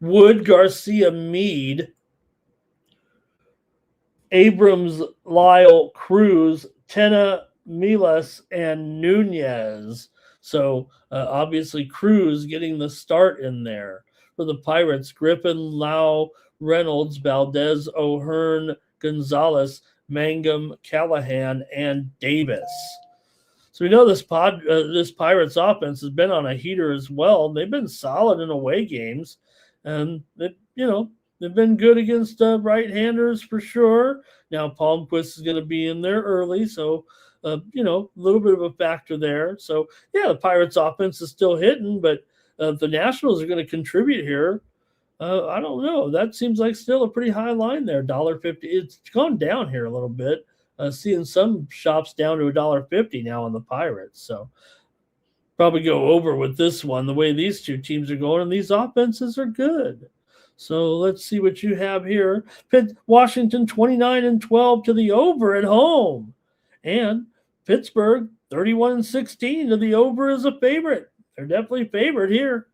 Wood, Garcia, Meade, Abrams, Lyle, Cruz, Tena, Milas, and Nunez. So obviously Cruz getting the start in there. For the Pirates, Griffin, Lau, Reynolds, Valdez, O'Hearn, Gonzalez, Mangum, Callahan, and Davis. So we know this Pirates offense has been on a heater as well. They've been solid in away games, and they've been good against right-handers for sure. Now Palmquist is going to be in there early, so a little bit of a factor there. So yeah, the Pirates offense is still hitting, but the Nationals are going to contribute here. I don't know. That seems like still a pretty high line there. $1.50. It's gone down here a little bit. Seeing some shops down to $1.50 now on the Pirates. So probably go over with this one. The way these two teams are going, and these offenses are good. So let's see what you have here. Washington 29-12 to the over at home, and Pittsburgh 31-16 to the over as a favorite. They're definitely favored here.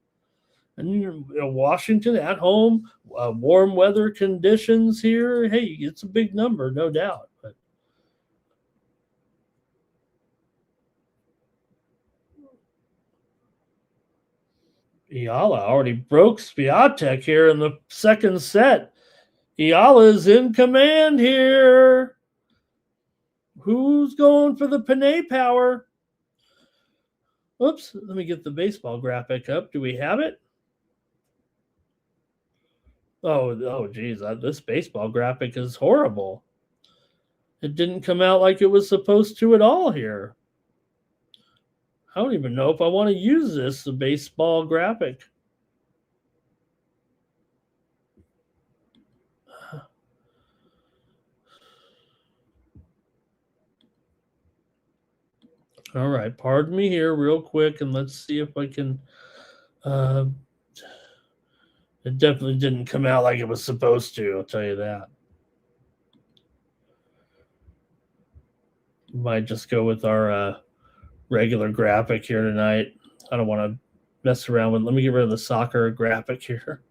And Washington at home, warm weather conditions here. Hey, it's a big number, no doubt. But Iala already broke Swiatek here in the second set. Iala is in command here. Who's going for the Panay power? Oops, let me get the baseball graphic up. Do we have it? Oh, geez, this baseball graphic is horrible. It didn't come out like it was supposed to at all here. I don't even know if I want to use this, the baseball graphic. All right, pardon me here real quick, and let's see if I can it definitely didn't come out like it was supposed to, I'll tell you that. Might just go with our regular graphic here tonight. I don't want to mess around with. Let me get rid of the soccer graphic here.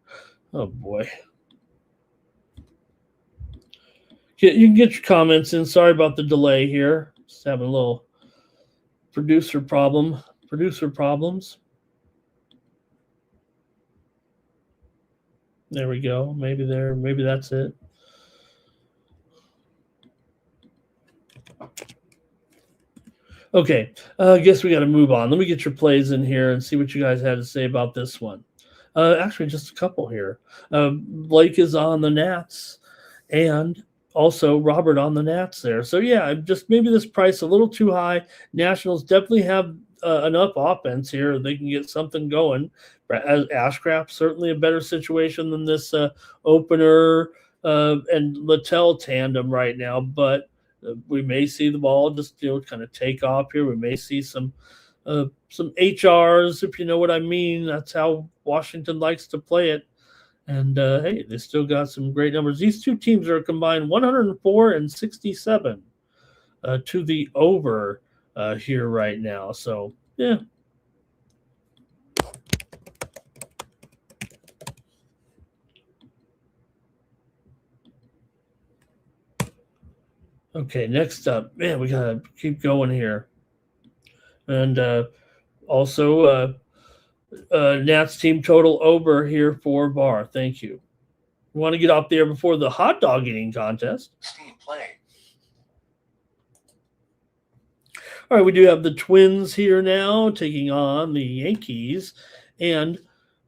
Oh boy. You can get your comments in. Sorry about the delay here. Just having a little producer problems. There we go. Maybe that's it. Okay, I guess we got to move on. Let me get your plays in here and see what you guys had to say about this one. Actually, just a couple here. Blake is on the Nats, and also Robert on the Nats there. So yeah, just maybe this price a little too high. Nationals definitely have enough offense here; they can get something going. As Ashcraft, certainly a better situation than this opener and Littell tandem right now, but we may see the ball just kind of take off here. We may see some HRs, if you know what I mean. That's how Washington likes to play it. And hey, they still got some great numbers. These two teams are combined 104 and 67 to the over here right now. So yeah. Okay, next up, man, we gotta keep going here. And also, Nats team total over here for Bar. Thank you. We want to get up there before the hot dog eating contest. Steam play. All right, we do have the Twins here now taking on the Yankees. And,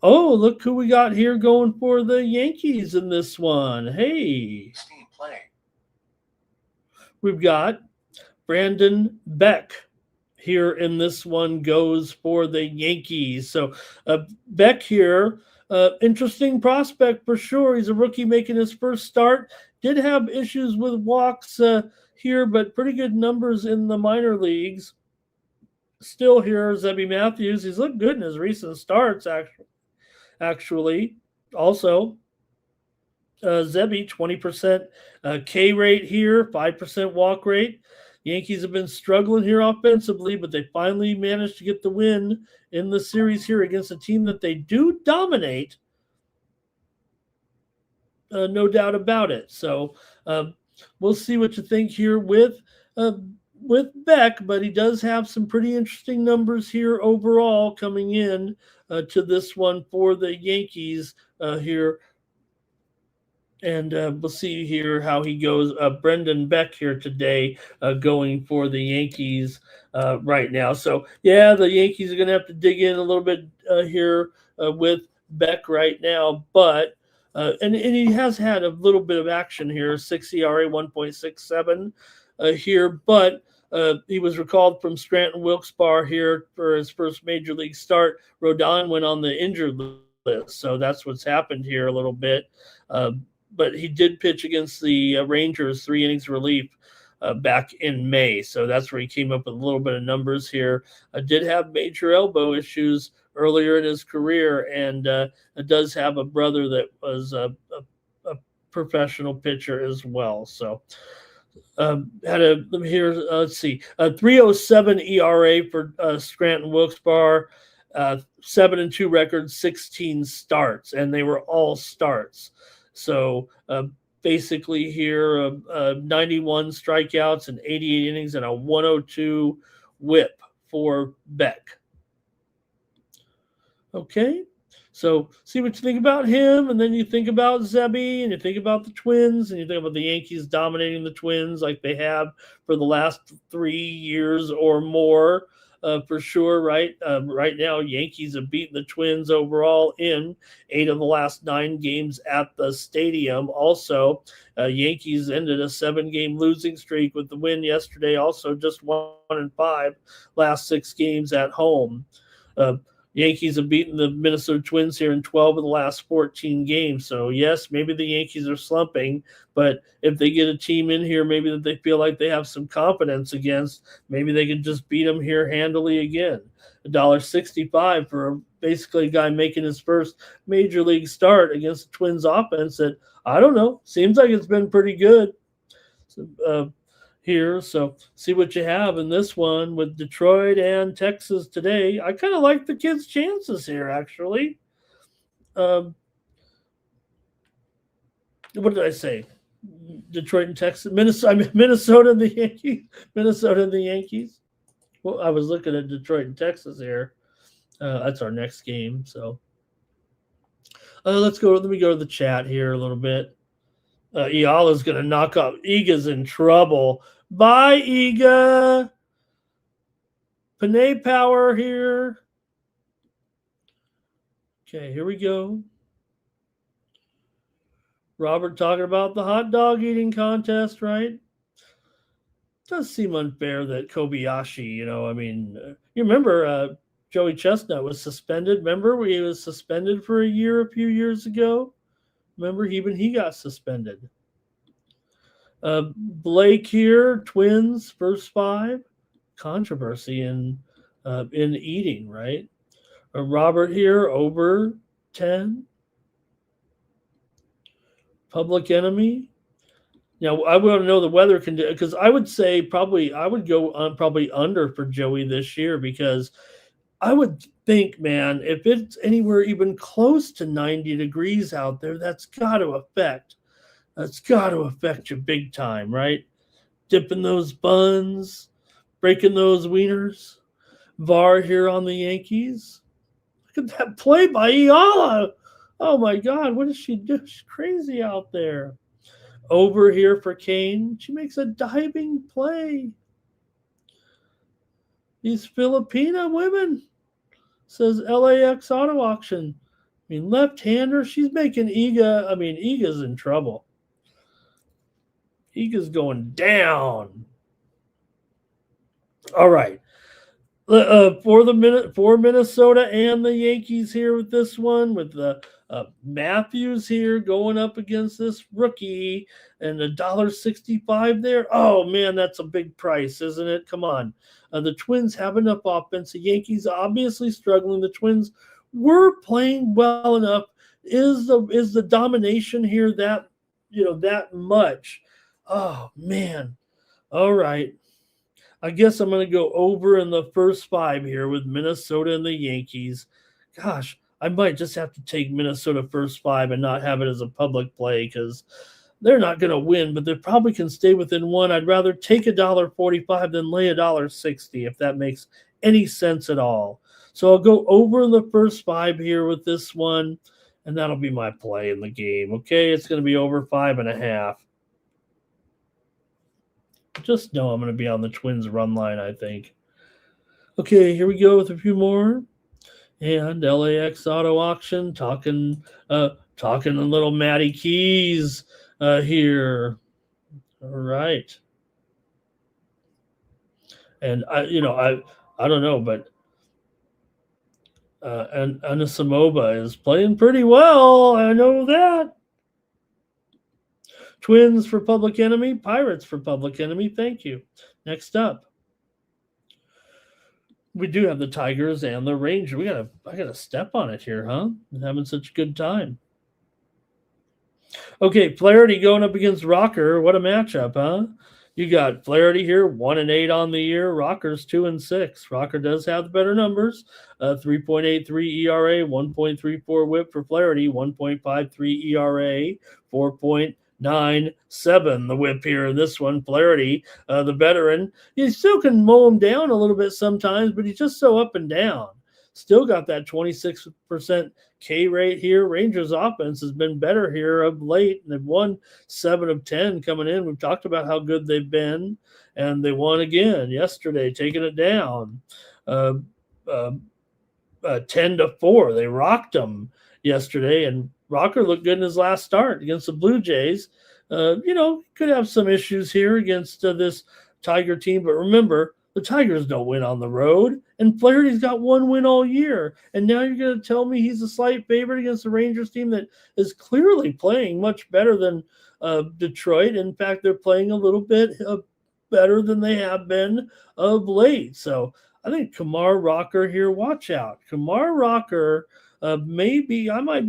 oh, look who we got here going for the Yankees in this one. Hey. Steam play. We've got Brandon Beck here in this one goes for the Yankees. So Beck here, interesting prospect for sure. He's a rookie making his first start. Did have issues with walks here, but pretty good numbers in the minor leagues. Still here, Zebby Matthews. He's looked good in his recent starts, actually. Also, Zebby, 20% K rate here, 5% walk rate. Yankees have been struggling here offensively, but they finally managed to get the win in the series here against a team that they do dominate. No doubt about it. So we'll see what you think here with Beck, but he does have some pretty interesting numbers here overall coming in to this one for the Yankees here. And we'll see here how he goes. Brendan Beck here today going for the Yankees right now. So, yeah, the Yankees are going to have to dig in a little bit here with Beck right now. But, and he has had a little bit of action here, 6 ERA, 1.67 here. But he was recalled from Scranton Wilkes-Barre here for his first major league start. Rodon went on the injured list. So that's what's happened here a little bit. But he did pitch against the Rangers, 3 innings relief back in May. So that's where he came up with a little bit of numbers here. Did have major elbow issues earlier in his career, and does have a brother that was a professional pitcher as well. So let's see, a 3.07 ERA for Scranton Wilkes-Barre, 7-2 record, 16 starts, and they were all starts. So basically here, 91 strikeouts and 88 innings and a 102 whip for Beck. Okay, so see what you think about him, and then you think about Zebby, and you think about the Twins, and you think about the Yankees dominating the Twins like they have for the last 3 years or more. For sure, right? Right now, Yankees have beaten the Twins overall in 8 of the last 9 games at the stadium. Also, Yankees ended a 7-game losing streak with the win yesterday. Also, just 1-5 last 6 games at home. Yankees have beaten the Minnesota Twins here in 12 of the last 14 games. So, yes, maybe the Yankees are slumping, but if they get a team in here maybe that they feel like they have some confidence against, maybe they can just beat them here handily again. $1.65 for basically a guy making his first major league start against the Twins offense that, I don't know, seems like it's been pretty good. So, here, so see what you have in this one with Detroit and Texas today. I kind of like the kids' chances here, actually. What did I say? Detroit and Texas, Minnesota and the Yankees. Minnesota and the Yankees. Well, I was looking at Detroit and Texas here. That's our next game. So let's go. Let me go to the chat here a little bit. Iala's going to knock off. Iga's in trouble. Bye, Iga. Panay Power here. Okay, here we go. Robert talking about the hot dog eating contest, right? Does seem unfair that Kobayashi, you remember Joey Chestnut was suspended. Remember he was suspended for a year a few years ago? Remember, even he got suspended. Blake here, Twins, first 5. Controversy in eating, right? Robert here, over 10. Public Enemy. Now, I want to know the weather condition, because I would say I would go on probably under for Joey this year, because I would think, man, if it's anywhere even close to 90 degrees out there, that's got to affect you big time, right? Dipping those buns, breaking those wieners. VAR here on the Yankees. Look at that play by Iala. Oh my God, what does she do? She's crazy out there. Over here for Kane. She makes a diving play. These Filipina women, says LAX Auto Auction. Left-hander, she's making Iga. Iga's in trouble. Iga's going down. All right. For Minnesota and the Yankees here with this one, with the Matthews here going up against this rookie, and $1.65 there. Oh man, that's a big price, isn't it? Come on. The Twins have enough offense. The Yankees obviously struggling. The Twins were playing well enough. Is the domination here that much? Oh man. All right. I guess I'm going to go over in the first 5 here with Minnesota and the Yankees. Gosh, I might just have to take Minnesota first 5 and not have it as a public play, because they're not going to win, but they probably can stay within 1. I'd rather take $1.45 than lay $1.60, if that makes any sense at all. So I'll go over in the first 5 here with this one, and that'll be my play in the game. Okay, it's going to be over 5.5. Just know I'm going to be on the Twins run line, I think. Okay, here we go with a few more. And LAX Auto Auction talking a little Matty Keys here. All right. And I don't know, but and Anisimova is playing pretty well. I know that. Twins for Public Enemy, Pirates for Public Enemy. Thank you. Next up, we do have the Tigers and the Rangers. I gotta step on it here, huh? I'm having such a good time. Okay, Flaherty going up against Rocker. What a matchup, huh? You got Flaherty here, 1-8 on the year. Rocker's 2-6. Rocker does have the better numbers. 3.83 ERA, 1.34 WHIP for Flaherty, 1.53 ERA, 4.97 the WHIP here in this one. Flaherty, the veteran, you still can mow him down a little bit sometimes, but he's just so up and down. Still got that 26% K rate here. Rangers offense has been better here of late. They've won 7 of 10 coming in. We've talked about how good they've been, and they won again yesterday, taking it down 10-4. They rocked them yesterday, and Rocker looked good in his last start against the Blue Jays. Could have some issues here against this Tiger team, but remember, the Tigers don't win on the road, and Flaherty's got 1 win all year. And now you're going to tell me he's a slight favorite against the Rangers team that is clearly playing much better than Detroit. In fact, they're playing a little bit better than they have been of late. So I think Kumar Rocker here, watch out. Kumar Rocker, I might be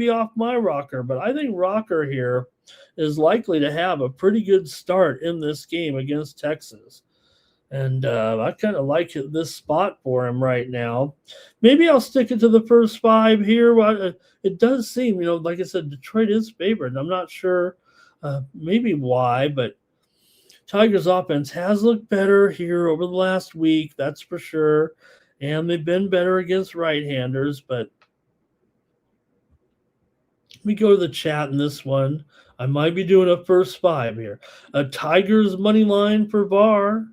off my Rocker, but I think Rocker here is likely to have a pretty good start in this game against Texas. And I kind of like this spot for him right now. Maybe I'll stick it to the first 5 here. It does seem, like I said, Detroit is favored. I'm not sure maybe why, but Tigers offense has looked better here over the last week, that's for sure. And they've been better against right-handers, but let me go to the chat in this one. I might be doing a first 5 here. A Tigers money line for VAR.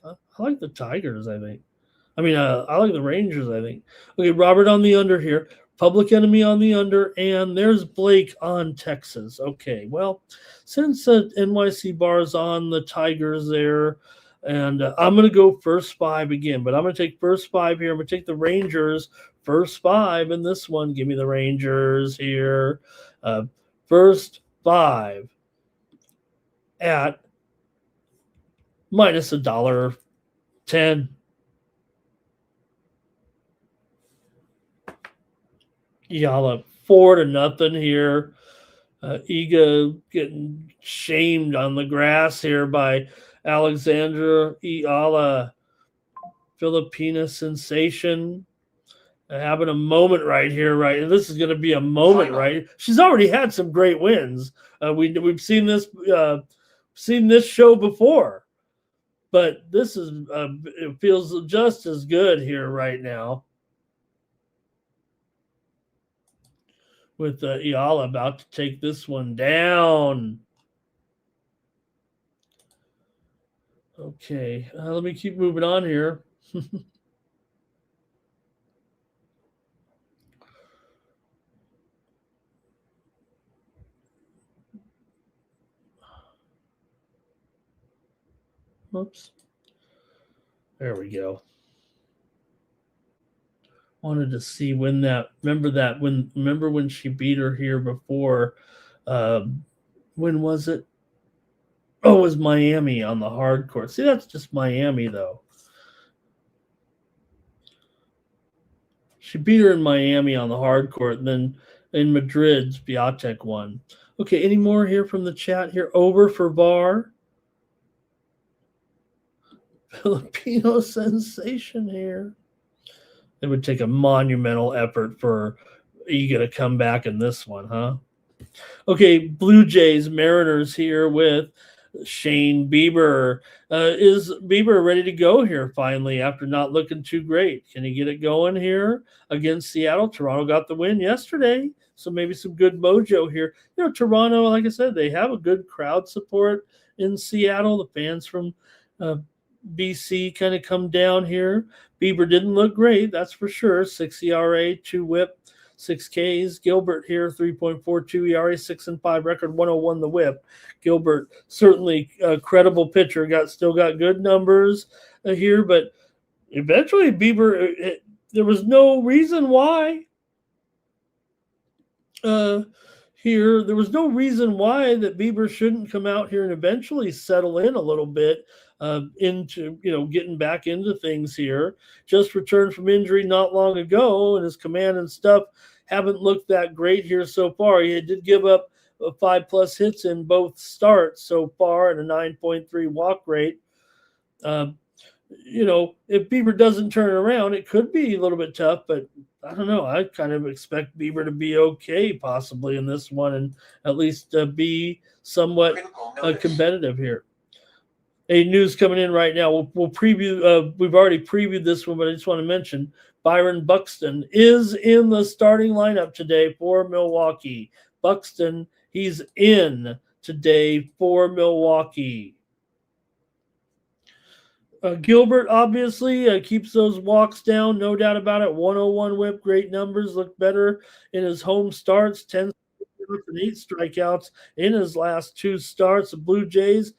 I like the Tigers, I think. I like the Rangers, I think. Okay, Robert on the under here. Public Enemy on the under, and there's Blake on Texas. Okay, well, since NYC Bar's on the Tigers there, and I'm going to go first five again, but I'm going to take first five here. I'm going to take the Rangers first five in this one. Give me the Rangers here. First five at minus $1.10. Y'all 4-0 here. Iga getting shamed on the grass here by Alexandra Iala, Filipina sensation, having a moment right here. Right, this is going to be a moment, right? She's already had some great wins. We've seen this show before, but this is it feels just as good here right now. With Iala about to take this one down. Okay, let me keep moving on here. Oops. There we go. Wanted to see when remember when she beat her here before. When was it? Oh, it was Miami on the hard court. See, that's just Miami though. She beat her in Miami on the hard court, and then in Madrid, Swiatek won. Okay, any more here from the chat here? Over for VAR. Filipino sensation here. It would take a monumental effort for Iga to come back in this one, huh? Okay, Blue Jays, Mariners here with Shane Bieber. Is Bieber ready to go here finally after not looking too great? Can he get it going here against Seattle? Toronto got the win yesterday, so maybe some good mojo here. Toronto, like I said, they have a good crowd support in Seattle. The fans from BC kind of come down here. Bieber didn't look great, that's for sure. 6 ERA, 2 whip, 6 Ks. Gilbert here, 3.42 ERA, 6-5 record, 101 the whip. Gilbert, certainly a credible pitcher, still got good numbers here, but eventually Bieber, there was no reason why. There was no reason why that Bieber shouldn't come out here and eventually settle in a little bit into getting back into things here. Just returned from injury not long ago, and his command and stuff haven't looked that great here so far. He did give up 5+ hits in both starts so far and a 9.3 walk rate. If Bieber doesn't turn around, it could be a little bit tough, but I don't know. I kind of expect Bieber to be okay possibly in this one and at least be somewhat competitive here. A news coming in right now. We'll preview. We've already previewed this one, but I just want to mention Byron Buxton is in the starting lineup today for Milwaukee. Buxton, he's in today for Milwaukee. Gilbert obviously keeps those walks down, no doubt about it. 101 whip, great numbers, looked better in his home starts. 10 and 8 strikeouts in his last 2 starts. The Blue Jays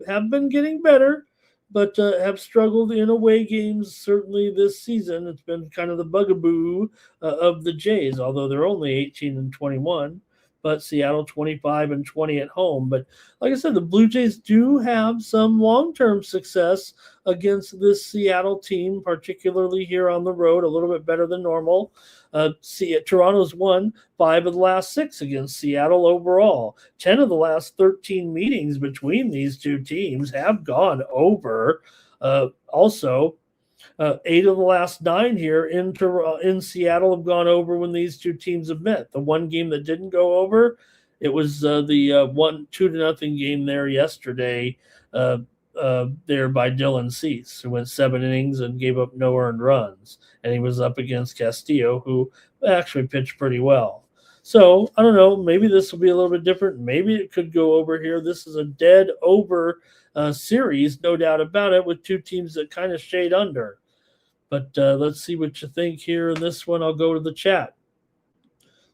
have been getting better, but have struggled in away games certainly this season. It's been kind of the bugaboo of the Jays, although they're only 18-21. But Seattle 25-20 at home. But like I said, the Blue Jays do have some long-term success against this Seattle team, particularly here on the road, a little bit better than normal. Toronto's won 5 of the last 6 against Seattle overall. 10 of the last 13 meetings between these two teams have gone over. Also, 8 of the last 9 here in Seattle have gone over when these two teams have met. The one game that didn't go over, it was the 2-0 game there yesterday there by Dylan Cease, who went 7 innings and gave up no earned runs. And he was up against Castillo, who actually pitched pretty well. So, I don't know, maybe this will be a little bit different. Maybe it could go over here. This is a dead over series, no doubt about it, with two teams that kind of shade under. But let's see what you think here in this one. I'll go to the chat.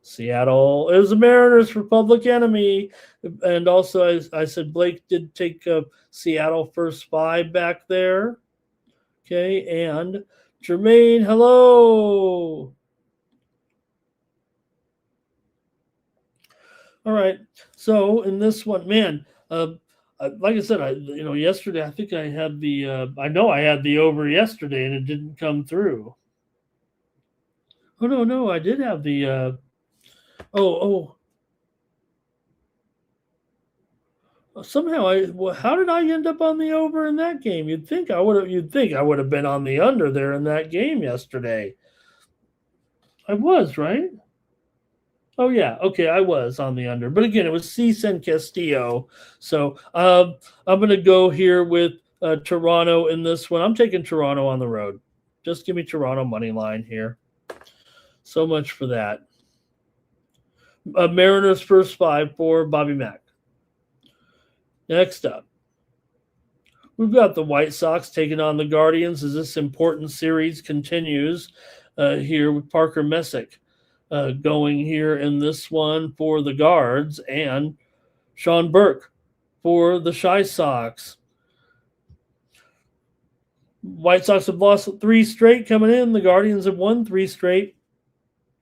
Seattle. It was the Mariners for Public Enemy. And also, I said Blake did take Seattle first 5 back there. Okay, and Jermaine, hello. All right. So in this one, man, like I said, yesterday I think I had I had the over yesterday and it didn't come through. Oh no, I did have the. Somehow how did I end up on the over in that game? You'd think I would have been on the under there in that game yesterday. I was, right? Oh yeah, okay, I was on the under, but again, it was Cease and Castillo. So I'm going to go here with Toronto in this one. I'm taking Toronto on the road. Just give me Toronto money line here. So much for that. Mariners first 5 for Bobby Mack. Next up, we've got the White Sox taking on the Guardians as this important series continues here with Parker Messick. Going here in this one for the Guards and Sean Burke for the Shy Sox. White Sox have lost 3 straight coming in. The Guardians have won 3 straight.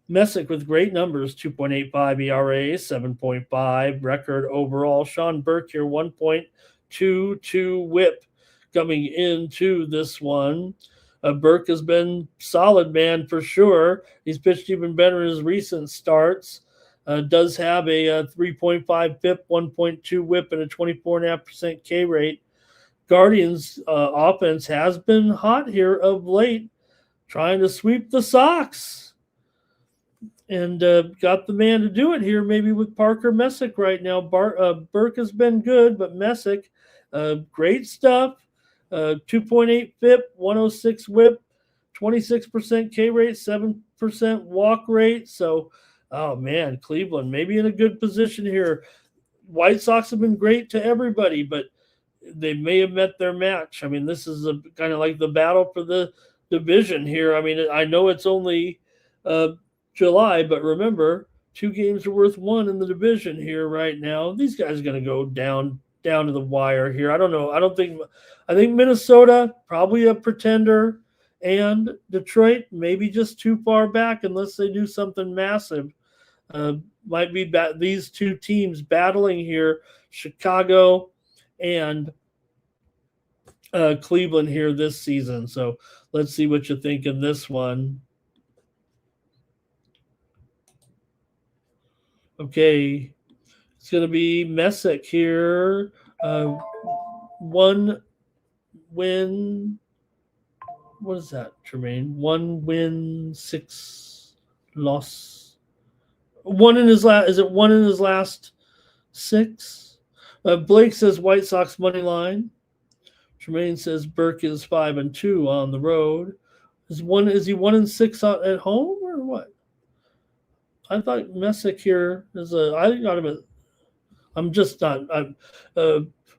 Messick with great numbers, 2.85 ERA, 7.5 record overall. Sean Burke here, 1.22 whip coming into this one. Burke has been solid, man, for sure. He's pitched even better in his recent starts. Does have a 3.5 FIP, 1.2 whip, and a 24.5% K rate. Guardians offense has been hot here of late, trying to sweep the Sox. And got the man to do it here, maybe with Parker Messick right now. Burke has been good, but Messick, great stuff. 2.8 FIP, 106 whip, 26% K rate, 7% walk rate. So, oh man, Cleveland maybe in a good position here. White Sox have been great to everybody, but they may have met their match. I mean, this is kind of like the battle for the division here. I mean, I know it's only July, but remember, 2 games are worth 1 in the division here right now. These guys are going to go down to the wire here. I don't know. I think Minnesota, probably a pretender, and Detroit, maybe just too far back unless they do something massive. Might be these 2 teams battling here, Chicago and Cleveland here this season. So let's see what you think in this one. Okay, it's going to be Messick here. 1 win. What is that, Tremaine? 1 win, 6 loss. 1 in his last. Is it 1 in his last 6? Blake says White Sox money line. Tremaine says Burke is 5-2 on the road. Is he 1-6 at home or what? I thought Messick here is I'm just not.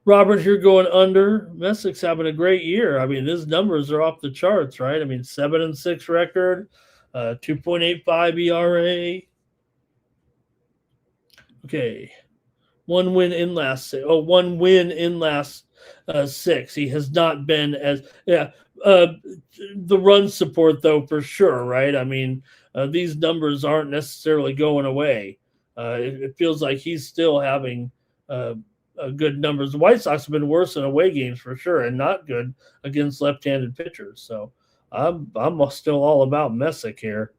Robert here going under. Messick's having a great year. I mean, his numbers are off the charts, right? I mean, 7-6 record, 2.85 ERA. Okay, 1 win in last 6. 1 win in last 6. He has not been as the run support though for sure, right? I mean. These numbers aren't necessarily going away. It feels like he's still having good numbers. The White Sox have been worse in away games for sure and not good against left-handed pitchers. So I'm still all about Messick here.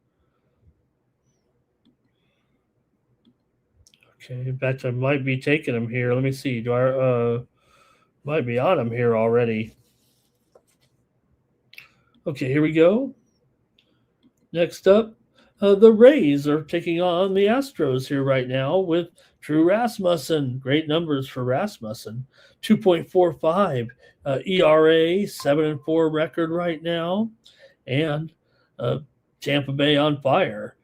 Okay, in fact, I might be taking him here. Let me see. Do I might be on him here already? Okay, here we go. Next up. The Rays are taking on the Astros here right now with Drew Rasmussen. Great numbers for Rasmussen. 2.45 ERA, 7-4 record right now. And Tampa Bay on fire.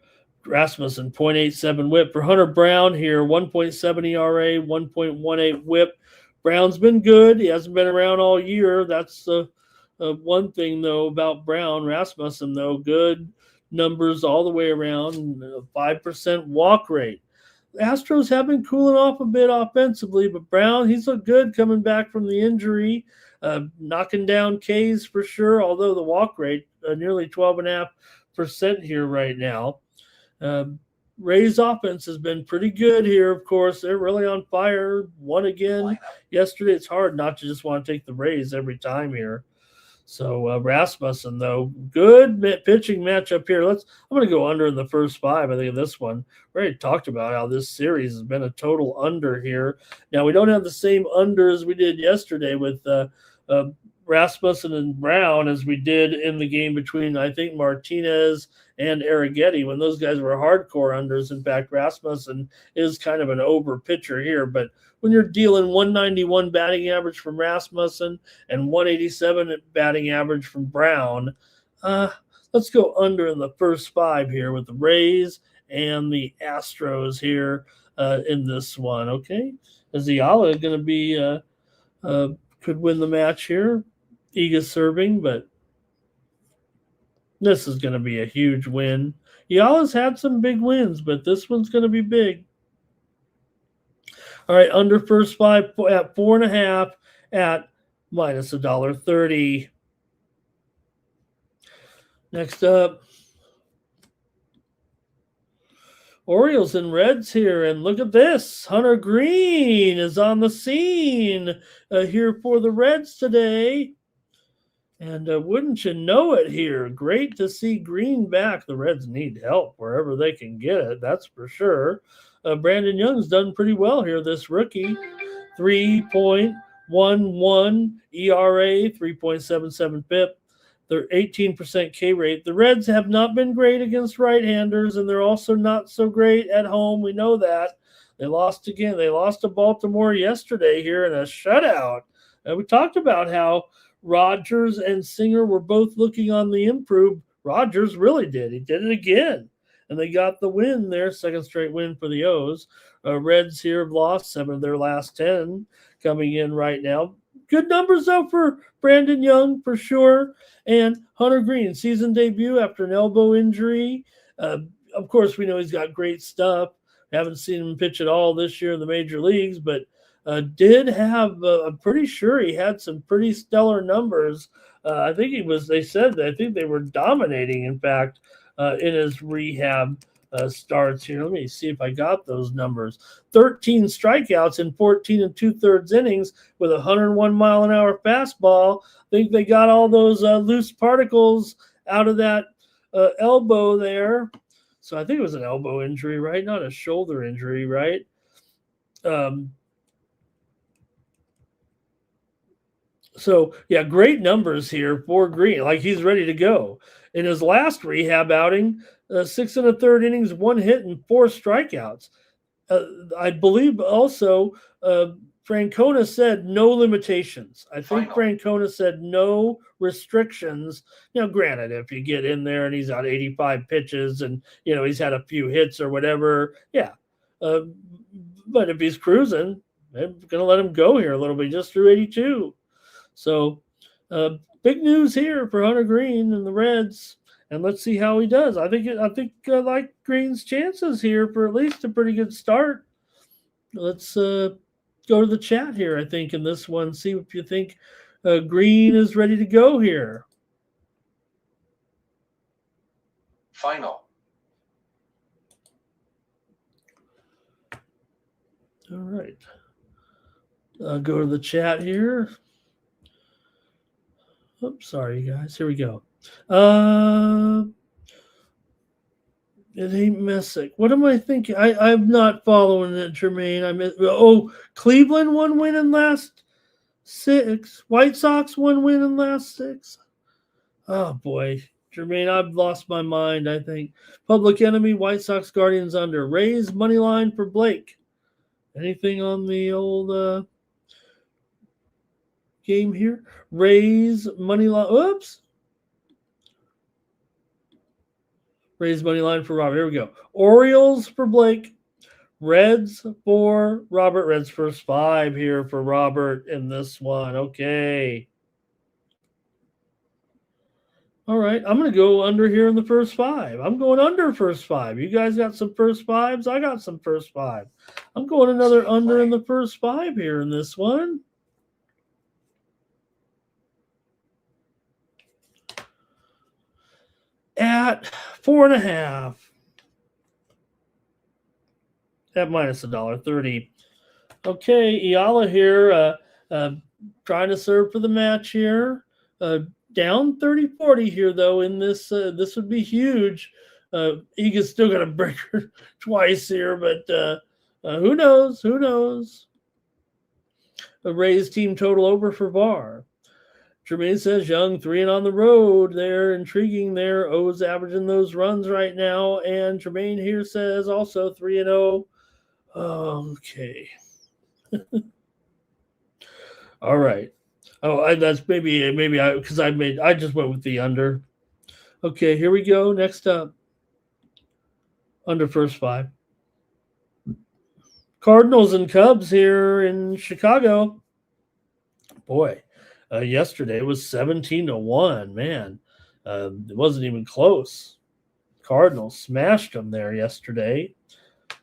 Rasmussen, 0.87 whip. For Hunter Brown here, 1.7 ERA, 1.18 whip. Brown's been good. He hasn't been around all year. That's One thing, though, about Rasmussen, though, good numbers all the way around, 5% walk rate. The Astros have been cooling off a bit offensively, but Brown, he's looked good coming back from the injury, knocking down Ks for sure, although the walk rate, nearly 12.5% here right now. Rays offense has been pretty good here, of course. They're really on fire. Won again yesterday. It's hard not to just want to take the Rays every time here. So Rasmussen, though, good pitching matchup here. I'm going to go under in the first 5. I think of this one. We already talked about how this series has been a total under here. Now, we don't have the same under as we did yesterday with Rasmussen and Brown as we did in the game between, I think, Martinez and Arrighetti, when those guys were hardcore unders. In fact, Rasmussen is kind of an over pitcher here, but when you're dealing 191 batting average from Rasmussen and 187 batting average from Brown, let's go under in the first 5 here with the Rays and the Astros here in this one. Okay, is Ayala going to be could win the match here? Iga serving, but this is going to be a huge win. Ayala's had some big wins, but this one's going to be big. All right, under first 5 at 4.5 at minus $1.30. Next up, Orioles and Reds here, and look at this. Hunter Green is on the scene here for the Reds today. And wouldn't you know it here, great to see Green back. The Reds need help wherever they can get it, that's for sure. Brandon Young's done pretty well here, this rookie. 3.11 ERA, 3.77 FIP. They're 18% K rate. The Reds have not been great against right-handers, and they're also not so great at home. We know that. They lost again. They lost to Baltimore yesterday here in a shutout. We talked about how Rogers and Singer were both looking on the improve. Rogers really did. He did it again. And they got the win there, second straight win for the O's. Reds here have lost 7 of their last 10 coming in right now. Good numbers, though, for Brandon Young, for sure. And Hunter Green, season debut after an elbow injury. Of course, we know he's got great stuff. Haven't seen him pitch at all this year in the major leagues, but did have, I'm pretty sure he had some pretty stellar numbers. I think they said that I think they were dominating, in fact, in his rehab starts here. Let me see if I got those numbers. 13 strikeouts in 14 2/3 innings with a 101-mile-an-hour fastball. I think they got all those loose particles out of that elbow there. So I think it was an elbow injury, right? Not a shoulder injury, right? So, yeah, great numbers here for Green. Like, he's ready to go. In his last rehab outing, 6 1/3 innings, 1 hit, and 4 strikeouts. I believe also Francona said no limitations. I think Francona said no restrictions. Now, granted, if you get in there and he's on 85 pitches and, he's had a few hits or whatever, yeah. But if he's cruising, they're going to let him go here a little bit, just through 82. So, big news here for Hunter Green and the Reds, and let's see how he does. I think I like Green's chances here for at least a pretty good start. Let's go to the chat here, I think, in this one. See if you think Green is ready to go here. Final. All right. Go to the chat here. Oops, sorry, you guys. Here we go. It ain't Messick. What am I thinking? I'm not following it, Jermaine. Cleveland 1 win in last 6. White Sox 1 win in last 6. Oh, boy. Jermaine, I've lost my mind, I think. Public Enemy, White Sox Guardians under. Rays money line for Blake. Anything on the old game here? Rays money line. Oops. Rays money line for Robert. Here we go. Orioles for Blake. Reds for Robert. Reds first 5 here for Robert in this one. Okay. All right, I'm going to go under here in the first 5. I'm going under first 5. You guys got some first 5s? I got some first 5. I'm going another Same under play. in the first 5 here in this one. At 4.5. At minus $1.30. Okay, Iala here, trying to serve for the match here. Down 30-40 here, though, in this. This would be huge. Iga's still going to break her twice here, but who knows? Who knows? A Rays team total over for VAR. Jermaine says Young 3 and on the road. They're intriguing there. O's averaging those runs right now. And Jermaine here says also 3 and 0. Okay. All right. Oh, that's maybe I because I just went with the under. Okay, here we go. Next up, under first 5. Cardinals and Cubs here in Chicago. Boy, yesterday was 17-1. Man, it wasn't even close. Cardinals smashed them there yesterday.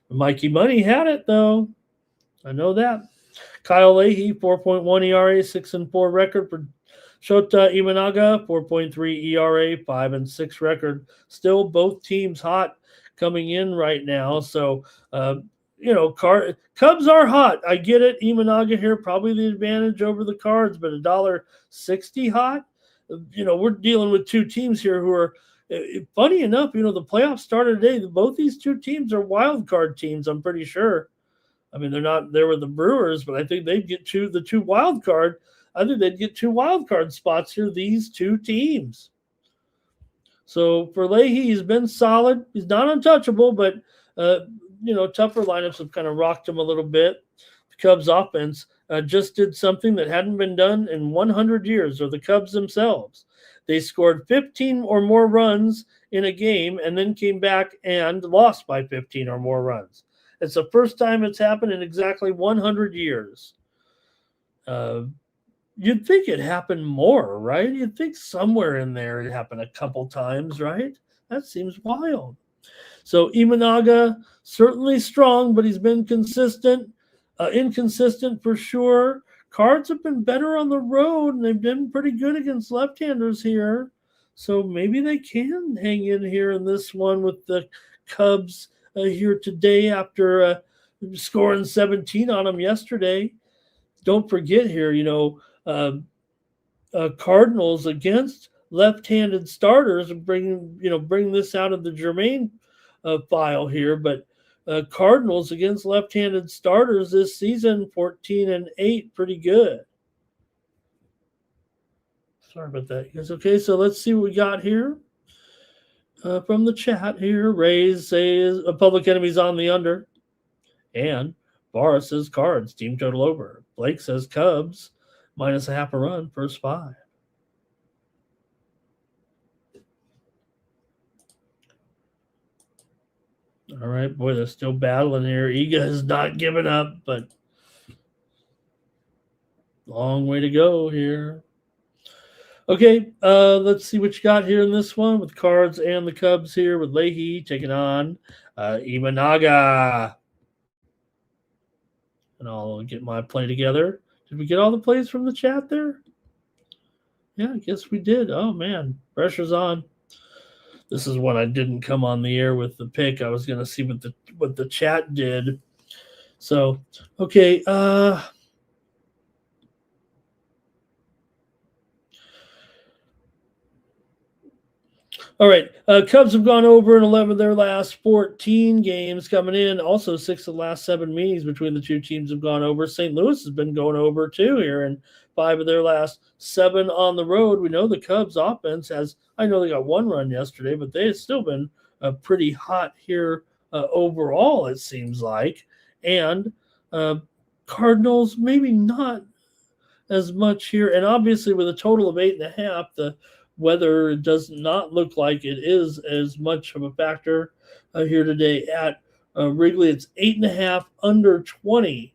Mikey Money had it though. I know that. Kyle Leahy, 4.1 ERA, 6-4 record for Shota Imanaga, 4.3 ERA, 5-6 record. Still both teams hot coming in right now. So, Cubs are hot. I get it. Imanaga here, probably the advantage over the Cards, but $1.60 hot. We're dealing with two teams here who are, funny enough, the playoffs started today. Both these two teams are wild card teams, I'm pretty sure. I mean, they're not there with the Brewers, but I think they'd get the two wild card. I think they'd get 2 wild card spots here, these two teams. So for Leahy, he's been solid. He's not untouchable, but, tougher lineups have kind of rocked him a little bit. The Cubs offense just did something that hadn't been done in 100 years, or the Cubs themselves. They scored 15 or more runs in a game and then came back and lost by 15 or more runs. It's the first time it's happened in exactly 100 years. You'd think it happened more, right? You'd think somewhere in there it happened a couple times, right? That seems wild. So Imanaga, certainly strong, but he's been inconsistent for sure. Cards have been better on the road, and they've been pretty good against left-handers here. So maybe they can hang in here in this one with the Cubs here today after scoring 17 on them yesterday. Don't forget here, Cardinals against left-handed starters, and bring this out of the Jermaine file here, but Cardinals against left-handed starters this season, 14-8, pretty good. Sorry about that, guys. Okay, so let's see what we got here from the chat here. Rays says Public Enemy's on the under, and Barr says Cards team total over. Blake says Cubs minus a half a run, first 5. All right, boy, they're still battling here. Iga has not given up, but long way to go here. Okay, let's see what you got here in this one with Cards and the Cubs here with Leahy taking on Imanaga. And I'll get my play together. Did we get all the plays from the chat there? Yeah, I guess we did. Oh, man, pressure's on. This is when I didn't come on the air with the pick. I was going to see what the chat did. So, okay. All right. Cubs have gone over in 11 of their last 14 games coming in. Also, 6 of the last 7 meetings between the two teams have gone over. St. Louis has been going over too here in 5 of their last 7 on the road. We know the Cubs offense has, I know they got 1 run yesterday, but they have still been pretty hot here overall, it seems like. And Cardinals, maybe not as much here. And obviously with a total of 8.5, the weather does not look like it is as much of a factor here today at Wrigley. It's 8.5 under 20.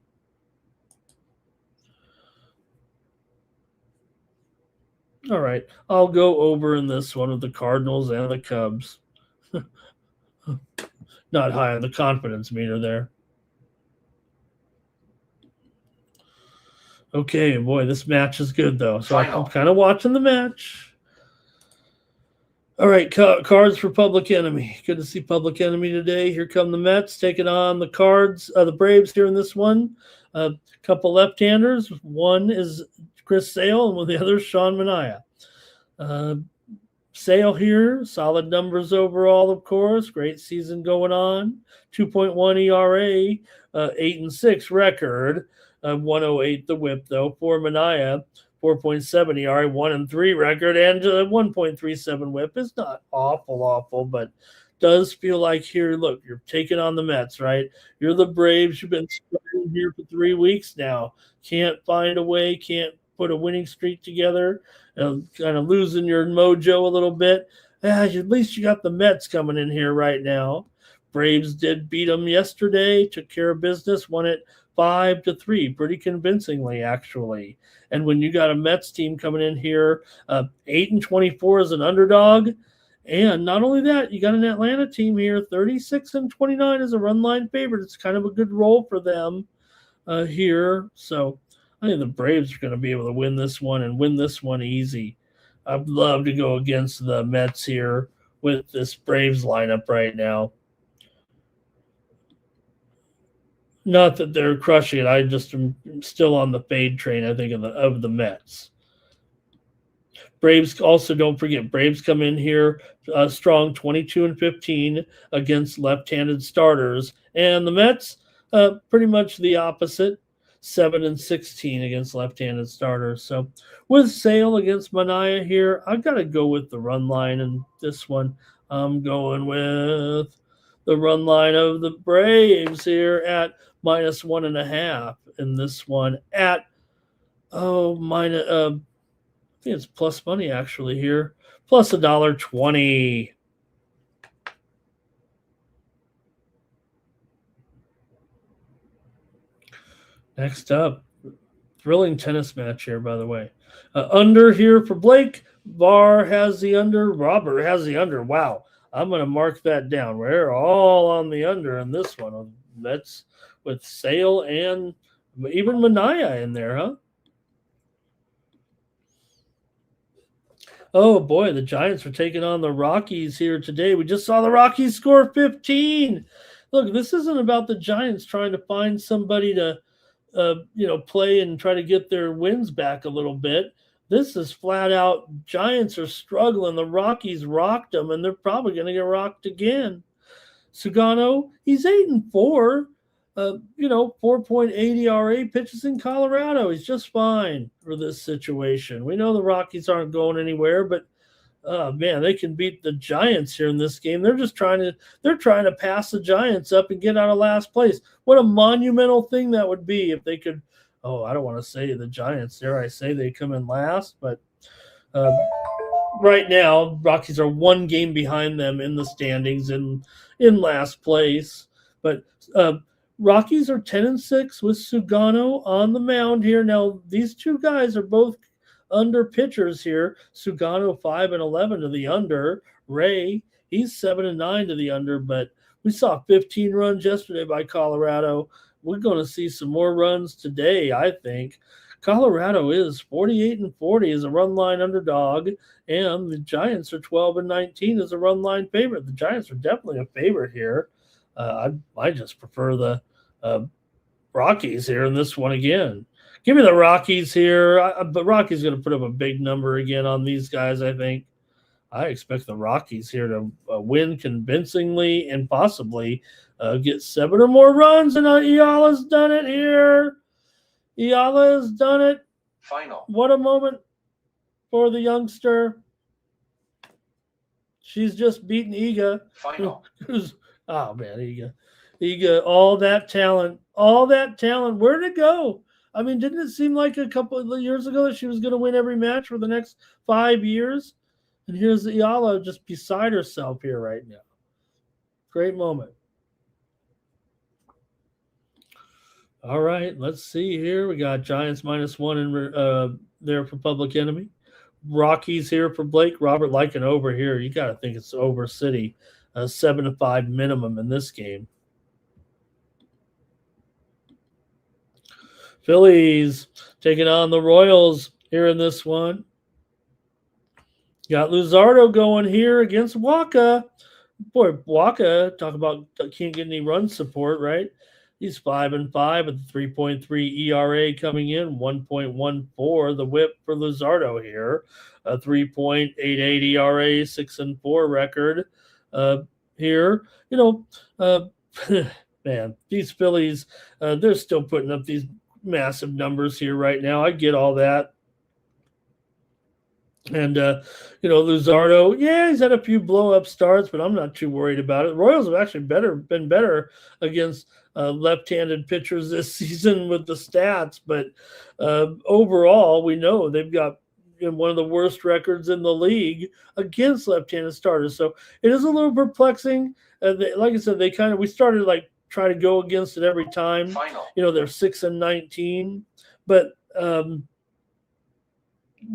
All right. I'll go over in this one with the Cardinals and the Cubs. Not high on the confidence meter there. Okay, boy, this match is good, though. So I'm kind of watching the match. All right, Cards for Public Enemy. Good to see Public Enemy today. Here come the Mets taking on the Cards, the Braves here in this one. A couple left-handers. One is Chris Sale, and the other is Sean Manaea. Sale here, solid numbers overall, of course. Great season going on. 2.1 ERA, 8-6 record. 108 the whip, though, for Manaea. 4.7 ERA, 1-3 record, and 1.37 whip is not awful, but does feel like here, look, you're taking on the Mets, right? You're the Braves. You've been struggling here for 3 weeks now. Can't find a way, can't put a winning streak together, kind of losing your mojo a little bit. At least you got the Mets coming in here right now. Braves did beat them yesterday, took care of business, won it 5-3, pretty convincingly, actually. And when you got a Mets team coming in here, 8-24 as an underdog, and not only that, you got an Atlanta team here, 36-29 as a run line favorite. It's kind of a good role for them here. So I think the Braves are going to be able to win this one and win this one easy. I'd love to go against the Mets here with this Braves lineup right now. Not that they're crushing it. I just am still on the fade train, I think, of the Mets. Braves, also don't forget, Braves come in here strong 22-15 against left-handed starters. And the Mets, pretty much the opposite, 7-16 against left-handed starters. So with Sale against Manaea here, I've got to go with the run line in this one. I'm going with the run line of the Braves here at -1.5 in this one at I think it's plus money actually here, plus $1.20. Next up, thrilling tennis match here, by the way. Under here for Blake. Var has the under. Robert has the under. Wow. I'm going to mark that down. We're all on the under in this one. That's with Sale and even Manaea in there, huh? Oh, boy, the Giants are taking on the Rockies here today. We just saw the Rockies score 15. Look, this isn't about the Giants trying to find somebody to, play and try to get their wins back a little bit. This is flat out Giants are struggling. The Rockies rocked them, and they're probably going to get rocked again. Sugano, he's 8-4. 4.8 ERA, pitches in Colorado. He's just fine for this situation. We know the Rockies aren't going anywhere, but man, they can beat the Giants here in this game. They're trying to pass the Giants up and get out of last place. What a monumental thing that would be if they could. Oh, I don't want to say the Giants. Dare I say they come in last, but right now, Rockies are 1 game behind them in the standings in last place. But Rockies are 10-6 with Sugano on the mound here. Now, these two guys are both under pitchers here. Sugano 5-11 to the under. Ray, he's 7-9 to the under, but we saw 15 runs yesterday by Colorado. We're going to see some more runs today, I think. Colorado is 48-40 as a run line underdog, and the Giants are 12-19 as a run line favorite. The Giants are definitely a favorite here. I just prefer the Rockies here in this one again. Give me the Rockies here, but Rockies going to put up a big number again on these guys, I think. I expect the Rockies here to win convincingly and possibly get 7 or more runs, and Ayala's done it here. Ayala has done it. Final. What a moment for the youngster. She's just beaten Iga. Final. Oh, man, Iga, all that talent. Where'd it go? I mean, didn't it seem like a couple of years ago that she was going to win every match for the next 5 years? And here's Ayala just beside herself here right now. Great moment. All right, let's see here. We got Giants -1 in there for Public Enemy. Rockies here for Blake. Robert liking over here. You got to think it's over City. 7-5 minimum in this game. Phillies taking on the Royals here in this one. Got Luzardo going here against Waka. Boy, Waka, talk about can't get any run support, right? He's 5-5 with 3.3 ERA coming in, 1.14 the whip for Luzardo here, a 3.88 ERA, 6-4 record here. Man, these Phillies, they're still putting up these massive numbers here right now. I get all that. And, Luzardo, yeah, he's had a few blow-up starts, but I'm not too worried about it. Royals have actually been better against left-handed pitchers this season with the stats, but overall, we know they've got one of the worst records in the league against left-handed starters. So it is a little perplexing. Like I said, we started try to go against it every time. Final. They're 6-19, but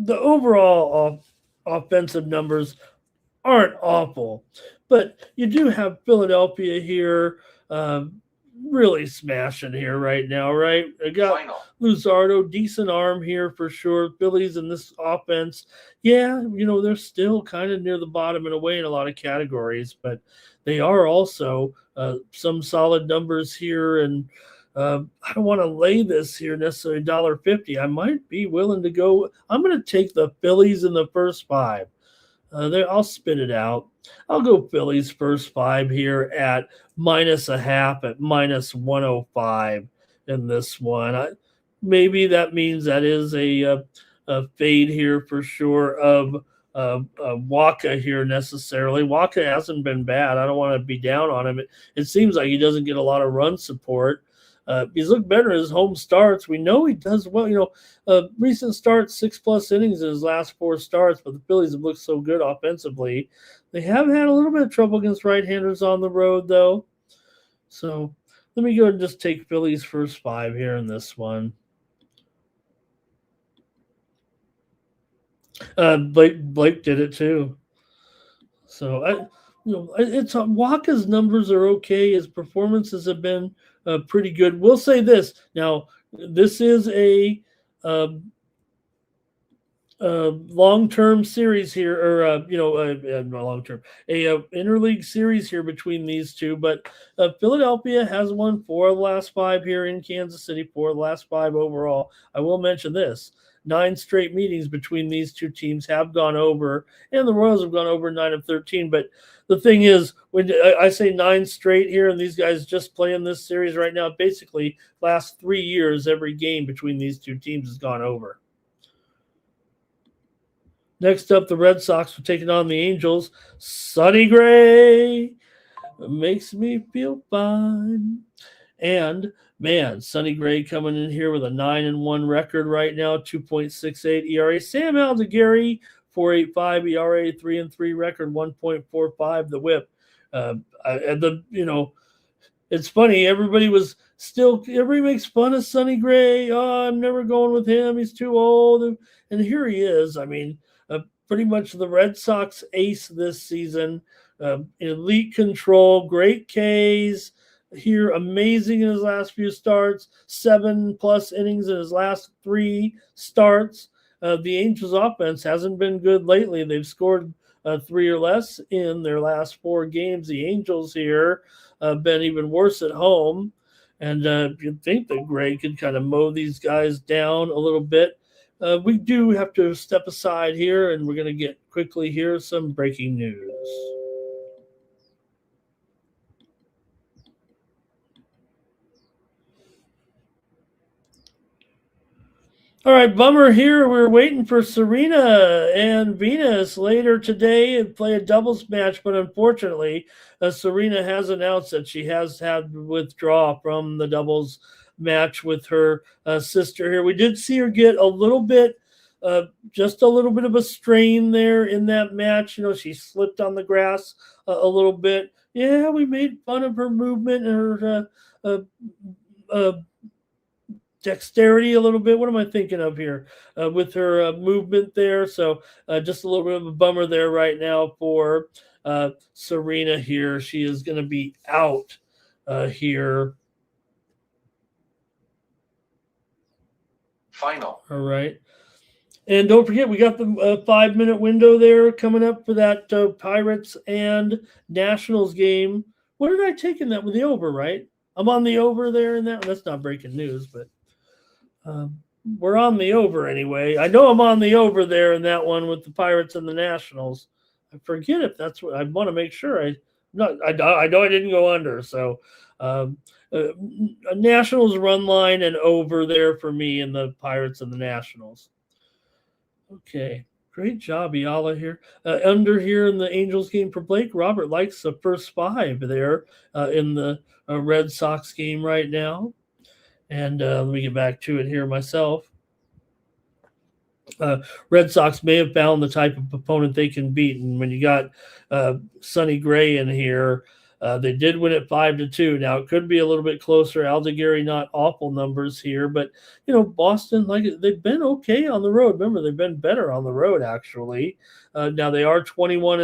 the overall offensive numbers aren't awful, but you do have Philadelphia here really smashing here right now, right? I got Final. Luzardo, decent arm here for sure. Phillies in this offense, yeah, they're still kind of near the bottom in a way in a lot of categories, but they are also some solid numbers here, and I don't want to lay this here necessarily $1.50. I might be willing to go. I'm going to take the Phillies in the first 5. I'll spit it out. I'll go Phillies first 5 here at -0.5 at -105 in this one. Maybe that means that is a fade here for sure of Waka here necessarily. Waka hasn't been bad. I don't want to be down on him. It seems like he doesn't get a lot of run support. He's looked better in his home starts. We know he does well. Recent starts, 6+ innings in his last 4 starts, but the Phillies have looked so good offensively. They have had a little bit of trouble against right-handers on the road, though. So let me go and just take Phillies first 5 here in this one. Blake did it too. So it's Waka's numbers are okay. His performances have been pretty good. We'll say this now. This is a long-term series here, or not long-term, interleague series here between these two. But Philadelphia has won 4 of the last 5 here in Kansas City, 4 of the last 5 overall. I will mention this. 9 straight meetings between these two teams have gone over, and the Royals have gone over 9 of 13. But the thing is, when I say 9 straight here, and these guys just play in this series right now, basically last 3 years, every game between these two teams has gone over. Next up, the Red Sox are taking on the Angels. Sonny Gray makes me feel fine. And man, Sonny Gray coming in here with a 9-1 record right now, 2.68 ERA. Sam Aldeguerri, 4.85 ERA, 3-3 record, 1.45 the whip. It's funny. Everybody makes fun of Sonny Gray. Oh, I'm never going with him. He's too old. And here he is. I mean, pretty much the Red Sox ace this season. Elite control, great Ks. Here, amazing in his last few starts, 7+ innings in his last 3 starts. The Angels offense hasn't been good lately. They've scored 3 or less in their last 4 games. The Angels here have been even worse at home. And you'd think that Gray could kind of mow these guys down a little bit. We do have to step aside here, and we're going to get quickly here some breaking news. All right, bummer here. We're waiting for Serena and Venus later today and play a doubles match, but unfortunately, Serena has announced that she has had to withdraw from the doubles match with her sister here. We did see her get just a little bit of a strain there in that match. She slipped on the grass a little bit. Yeah, we made fun of her movement and her dexterity a little bit. What am I thinking of here with her movement there? So just a little bit of a bummer there right now for Serena here. She is going to be out here. Final. All right. And don't forget, we got the 5-minute window there coming up for that Pirates and Nationals game. What did I take in that with the over, right? I'm on the over there in that. That's not breaking news, but we're on the over anyway. I know I'm on the over there in that one with the Pirates and the Nationals. I forget if that's what I want to make sure. I know I didn't go under. So Nationals run line and over there for me in the Pirates and the Nationals. Okay. Great job, Iala here. Under here in the Angels game for Blake. Robert likes the first 5 there in the Red Sox game right now. And let me get back to it here myself. Red Sox may have found the type of opponent they can beat. And when you got Sonny Gray in here, they did win it 5-2. Now it could be a little bit closer. Aldegari, not awful numbers here, but Boston, like they've been okay on the road. Remember, they've been better on the road actually. Now they are 21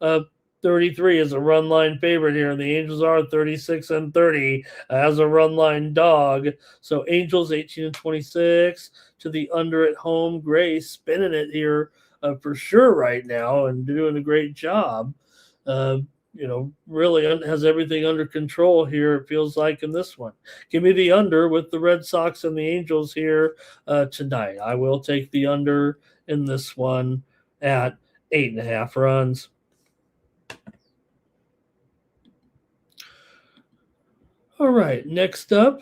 and 33 as a run line favorite here, and the Angels are 36 and 30 as a run line dog. So Angels 18 and 26 to the under at home. Gray spinning it here for sure right now and doing a great job. Really has everything under control here, it feels like, in this one. Give me the under with the Red Sox and the Angels here tonight. I will take the under in this one at 8.5 runs. All right, next up,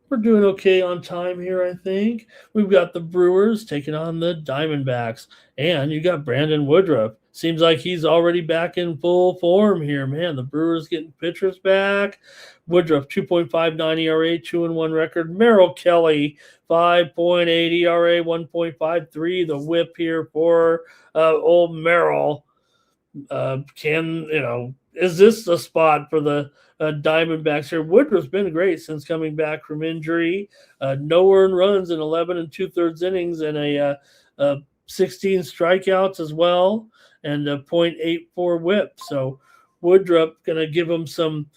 we're doing okay on time here, I think. We've got the Brewers taking on the Diamondbacks, and you got Brandon Woodruff. Seems like he's already back in full form here, man. The Brewers getting pitchers back. Woodruff, 2.59 ERA, 2-1 record. Merrill Kelly, 5.8 ERA, 1.53. The whip here for old Merrill. Is this the spot for the Diamondbacks here? Woodruff's been great since coming back from injury. No earned runs in 11 2/3 innings and a 16 strikeouts as well, and a .84 whip. So Woodruff going to give him some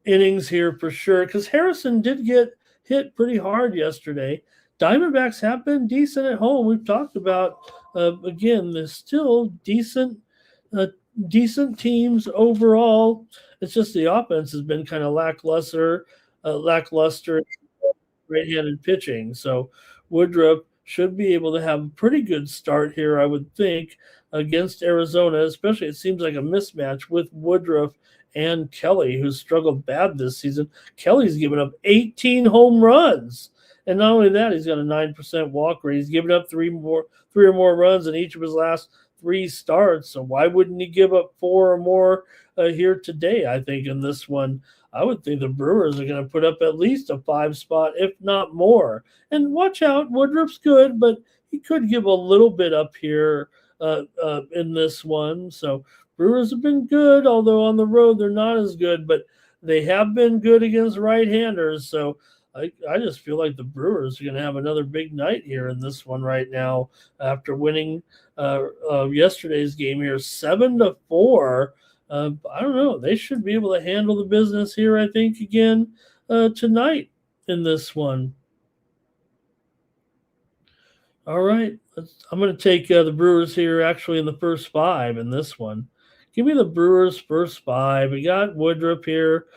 innings here for sure, because Harrison did get hit pretty hard yesterday. Diamondbacks have been decent at home. We've talked about, again, there's still decent teams overall. It's just the offense has been kind of lackluster right-handed pitching. So Woodruff should be able to have a pretty good start here, I would think, against Arizona, especially it seems like a mismatch with Woodruff and Kelly, who's struggled bad this season. Kelly's given up 18 home runs. And not only that, he's got a 9% walk rate. He's given up three or more runs in each of his last 3 starts. So why wouldn't he give up 4 or more here today? I think in this one, I would think the Brewers are going to put up at least a 5 spot, if not more. And watch out, Woodruff's good, but he could give a little bit up here in this one. So Brewers have been good, although on the road they're not as good, but they have been good against right-handers. So I just feel like the Brewers are going to have another big night here in this one right now after winning yesterday's game here 7-4. I don't know. They should be able to handle the business here, I think, again tonight in this one. All right. I'm going to take the Brewers here actually in the first 5 in this one. Give me the Brewers first 5. We got Woodruff here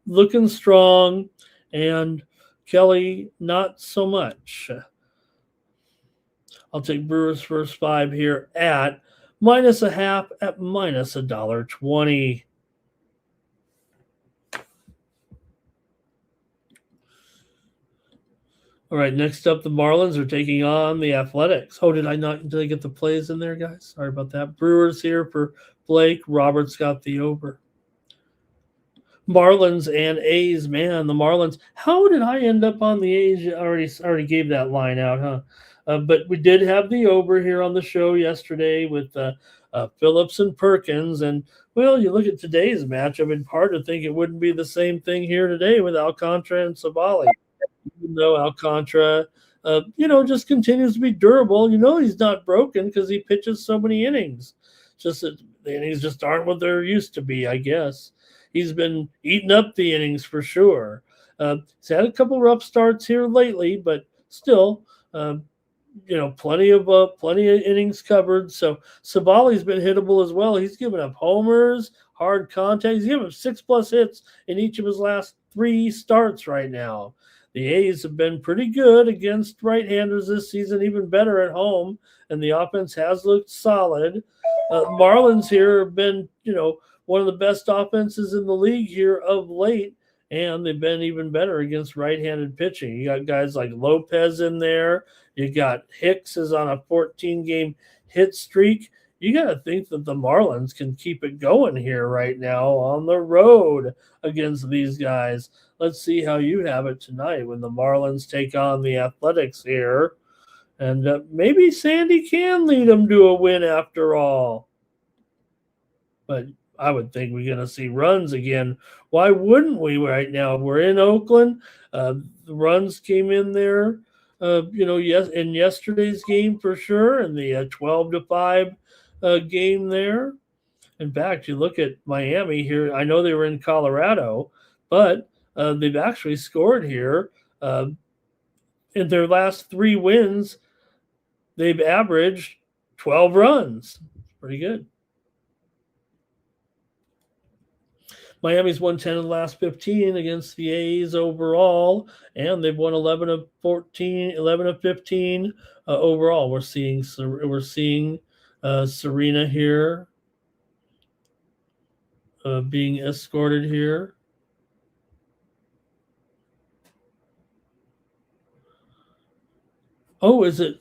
looking strong, and Kelly not so much. I'll take Brewers first 5 here at -0.5 at -$1.20. All right, next up, the Marlins are taking on the Athletics. Oh, did I get the plays in there, guys? Sorry about that. Brewers here for Blake. Robert's got the over. Marlins and A's, man, the Marlins. How did I end up on the A's? I already gave that line out, huh? But we did have the over here on the show yesterday with Phillips and Perkins. And, well, you look at today's matchup, it's hard to think it wouldn't be the same thing here today with Alcantara and Savali. though Alcantara, just continues to be durable. He's not broken because he pitches so many innings. Just that the innings just aren't what they're used to be, I guess. He's been eating up the innings for sure. He's had a couple rough starts here lately, but still, plenty of innings covered. So Savali's been hittable as well. He's given up homers, hard contact. He's given up 6+ hits in each of his last 3 starts right now. The A's have been pretty good against right-handers this season, even better at home, and the offense has looked solid. Marlins here have been, one of the best offenses in the league here of late, and they've been even better against right-handed pitching. You got guys like Lopez in there. You got Hicks is on a 14-game hit streak. You got to think that the Marlins can keep it going here right now on the road against these guys. Let's see how you have it tonight when the Marlins take on the Athletics here. And maybe Sandy can lead them to a win after all. But I would think we're going to see runs again. Why wouldn't we right now? We're in Oakland. The runs came in there, in yesterday's game for sure, and the 12-5 game there. In fact, you look at Miami here. I know they were in Colorado, but they've actually scored here. In their last 3 wins, they've averaged 12 runs. Pretty good. Miami's won 10 of the last 15 against the A's overall, and they've won 11 of 15 overall. We're seeing Serena here being escorted here. Oh, is it?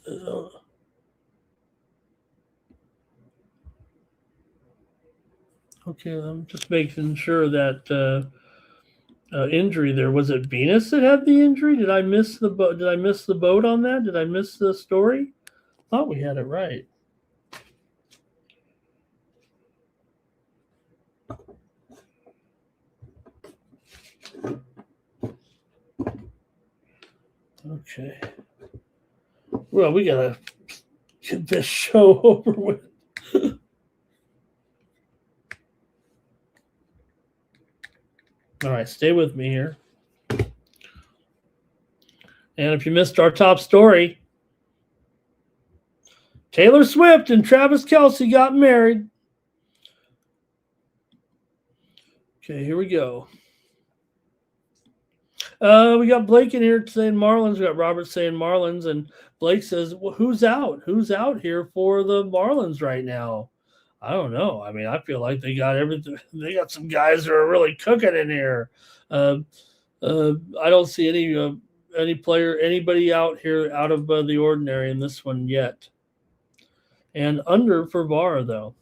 Okay, I'm just making sure that injury there. Was it Venus that had the injury? Did I miss the boat? Did I miss the boat on that? Did I miss the story? Thought we had it right. Okay. Well, we gotta get this show over with. All right, stay with me here. And if you missed our top story, Taylor Swift and Travis Kelce got married. Okay, here we go. We got Blake in here saying Marlins. We got Robert saying Marlins, and Blake says, well, who's out? Who's out here for the Marlins right now? I don't know. I mean, I feel like they got everything. They got some guys that are really cooking in here. I don't see anybody out here out of the ordinary in this one yet. And under for VAR, though.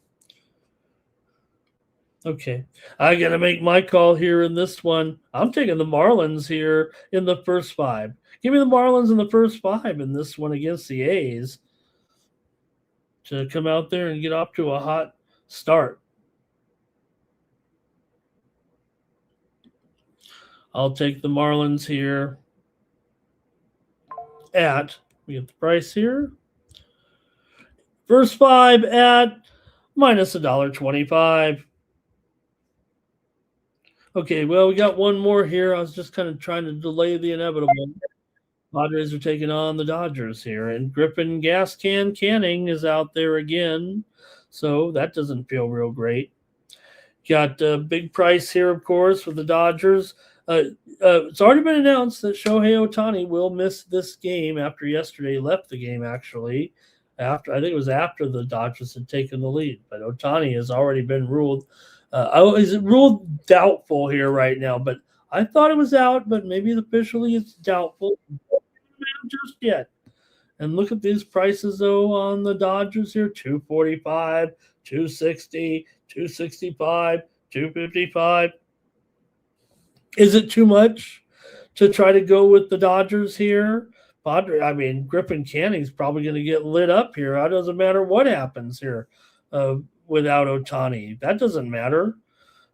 Okay, I got to make my call here in this one. I'm taking the Marlins here in the first 5. Give me the Marlins in the first 5 in this one against the A's to come out there and get off to a hot start. I'll take the Marlins here we get the price here. First 5 at minus $1.25. Okay, well, we got one more here. I was just kind of trying to delay the inevitable. Padres are taking on the Dodgers here, and Griffin Gas Can Canning is out there again, so that doesn't feel real great. Got a big price here, of course, for the Dodgers. It's already been announced that Shohei Ohtani will miss this game after yesterday left the game, actually. I think it was after the Dodgers had taken the lead, but Ohtani has already been ruled. Is it ruled doubtful here right now? But I thought it was out, but maybe officially it's doubtful. Just yet. And look at these prices, though, on the Dodgers here. $245, $260, $265, $255. Is it too much to try to go with the Dodgers here? Griffin Canning's probably going to get lit up here. It doesn't matter what happens here without Ohtani. That doesn't matter.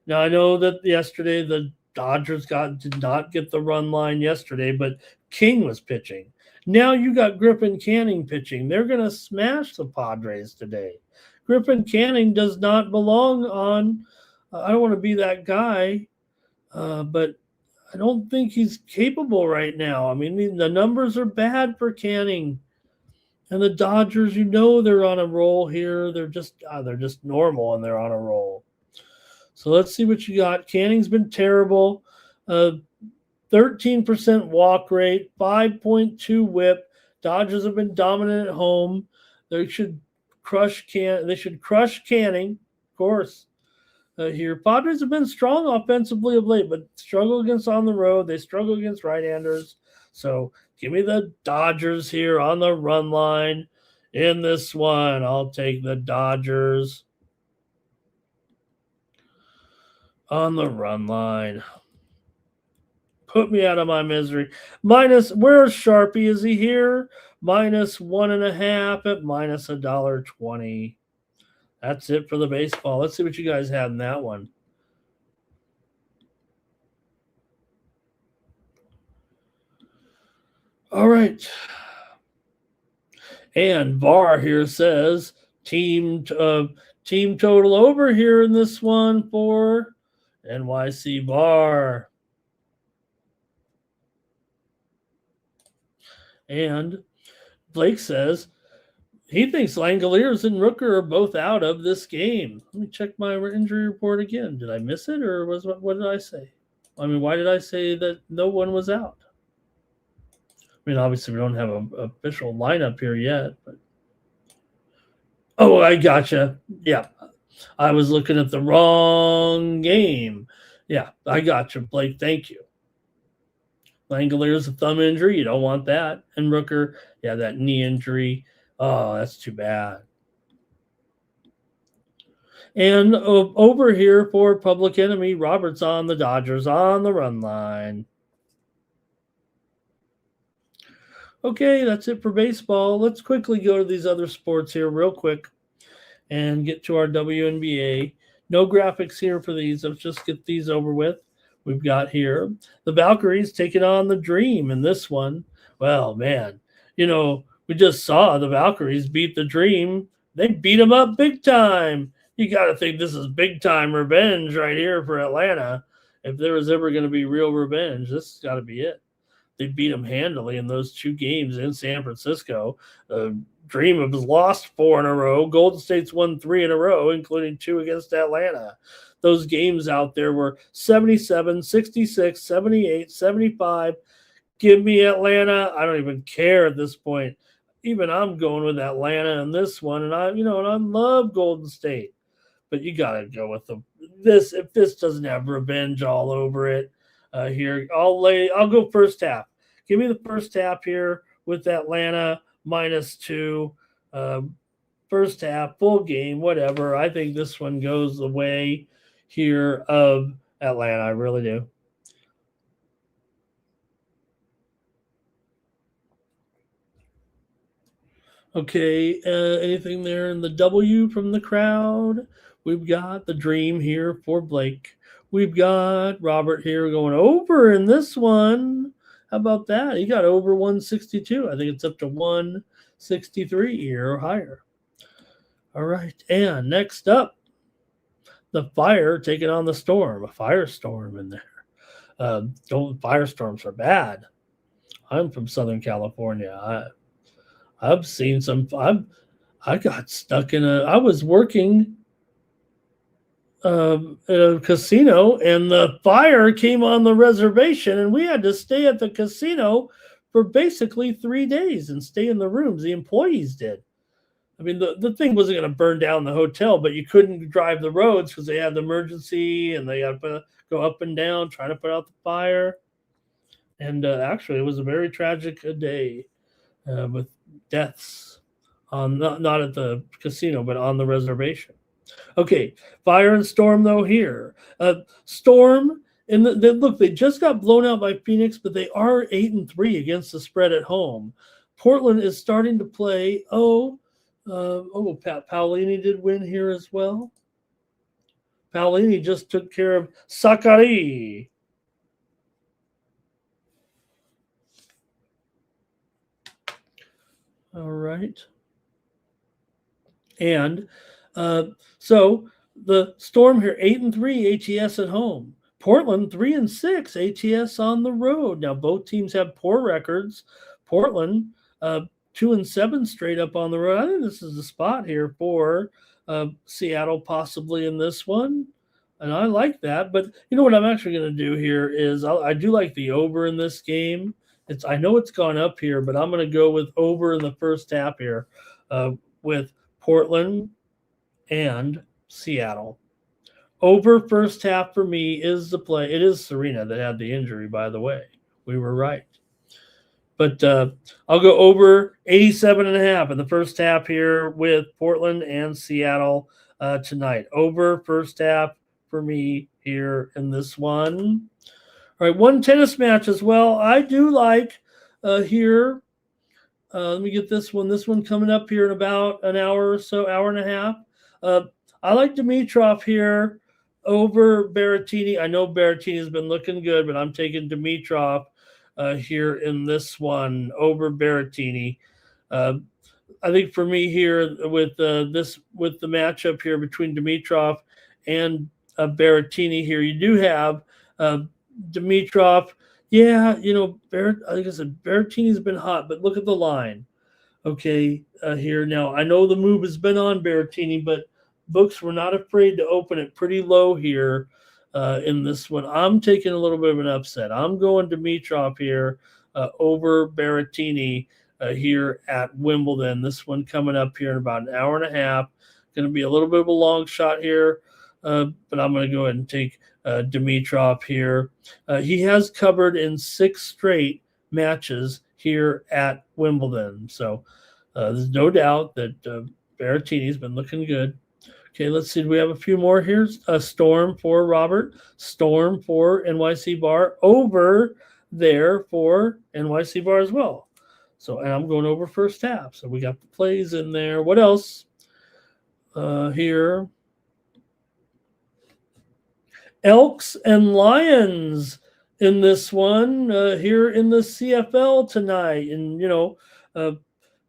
Now, I know that yesterday the Dodgers did not get the run line yesterday, but King was pitching. Now you got Griffin Canning pitching. They're going to smash the Padres today. Griffin Canning does not belong on. I don't want to be that guy, but I don't think he's capable right now. I mean, the numbers are bad for Canning. And the Dodgers, they're on a roll here. They're just normal, and they're on a roll. So let's see what you got. Canning's been terrible. 13% walk rate, 5.2 whip. Dodgers have been dominant at home. They should crush Canning, of course. Here, Padres have been strong offensively of late, but struggle against on the road. They struggle against right-handers. So give me the Dodgers here on the run line in this one. I'll take the Dodgers on the run line. Put me out of my misery. Where's Sharpie? Is he here? -1.5 at -$1.20. That's it for the baseball. Let's see what you guys have in that one. All right. And VAR here says team total over here in this one for NYC VAR. And Blake says he thinks Langoliers and Rooker are both out of this game. Let me check my injury report again. Did I miss it, or what did I say? I mean, why did I say that no one was out? I mean, obviously we don't have an official lineup here yet, but I gotcha. Yeah, I was looking at the wrong game. Yeah, I gotcha, Blake. Thank you. Langoliers, a thumb injury. You don't want that. And Rooker, yeah, that knee injury. Oh, that's too bad. And over here for Public Enemy, Roberts on the Dodgers on the run line. Okay, that's it for baseball. Let's quickly go to these other sports here real quick and get to our WNBA. No graphics here for these. Let's just get these over with. We've got here the Valkyries taking on the Dream in this one. Well, man, we just saw the Valkyries beat the Dream. They beat them up big time. You got to think this is big time revenge right here for Atlanta. If there was ever going to be real revenge, this has got to be it. They beat them handily in those 2 games in San Francisco. Dream has lost 4 in a row. Golden State's won 3 in a row, including 2 against Atlanta. Those games out there were 77, 66, 78, 75. Give me Atlanta. I don't even care at this point. Even I'm going with Atlanta in this one, and I love Golden State, but you got to go with this. If this doesn't have revenge all over it, here I'll go first half. Give me the first half here with Atlanta -2. First half, full game, whatever. I think this one goes the way here of Atlanta. I really do. Okay, anything there in the W from the crowd? We've got the Dream here for Blake. We've got Robert here going over in this one. How about that? He got over 162. I think it's up to 163 here or higher. All right, and next up, the Fire taking on the Storm. A firestorm in there. Firestorms are bad. I'm from Southern California. I've seen some. I got stuck I was working at a casino, and the fire came on the reservation, and we had to stay at the casino for basically 3 days and stay in the rooms. The employees did. I mean, the thing wasn't going to burn down the hotel, but you couldn't drive the roads because they had the emergency, and they had to go up and down trying to put out the fire. And actually, it was a very tragic day with deaths not at the casino, but on the reservation. Okay, Fire and Storm though here. Storm, and look, they just got blown out by Phoenix, but they are 8-3 against the spread at home. Portland is starting to play. Paolini did win here as well. Paolini just took care of Sakari. All right. And so the Storm here, 8-3 ATS at home. Portland 3-6 ATS on the road. Now both teams have poor records. Portland 2-7 straight up on the road. I think this is the spot here for Seattle possibly in this one. And I like that. But you know what I'm actually going to do here is I do like the over in this game. I know it's gone up here, but I'm going to go with over in the first half here with Portland and Seattle. Over first half for me is the play. It is Serena that had the injury, by the way. We were right. But I'll go over 87.5 in the first half here with Portland and Seattle tonight. Over first half for me here in this one. All right, one tennis match as well. I do like here. Let me get this one. This one coming up here in about an hour or so, hour and a half. I like Dimitrov here over Berrettini. I know Berrettini's been looking good, but I'm taking Dimitrov here in this one over Berrettini. I think for me here with the matchup here between Dimitrov and Berrettini here, you do have Dimitrov. Yeah, like I said, Berrettini's been hot, but look at the line. Okay, here now. I know the move has been on Berrettini, but books were not afraid to open it pretty low here in this one. I'm taking a little bit of an upset. I'm going Dimitrov here over Berrettini here at Wimbledon. This one coming up here in about an hour and a half. Going to be a little bit of a long shot here, but I'm going to go ahead and take Dimitrov here. He has covered in 6 straight matches here at Wimbledon. So there's no doubt that Berrettini's been looking good. Okay, let's see. Do we have a few more here? Storm for Robert. Storm for NYC Bar. Over there for NYC Bar as well. So, and I'm going over first half. So we got the plays in there. What else here? Elks and Lions in this one here in the CFL tonight. And,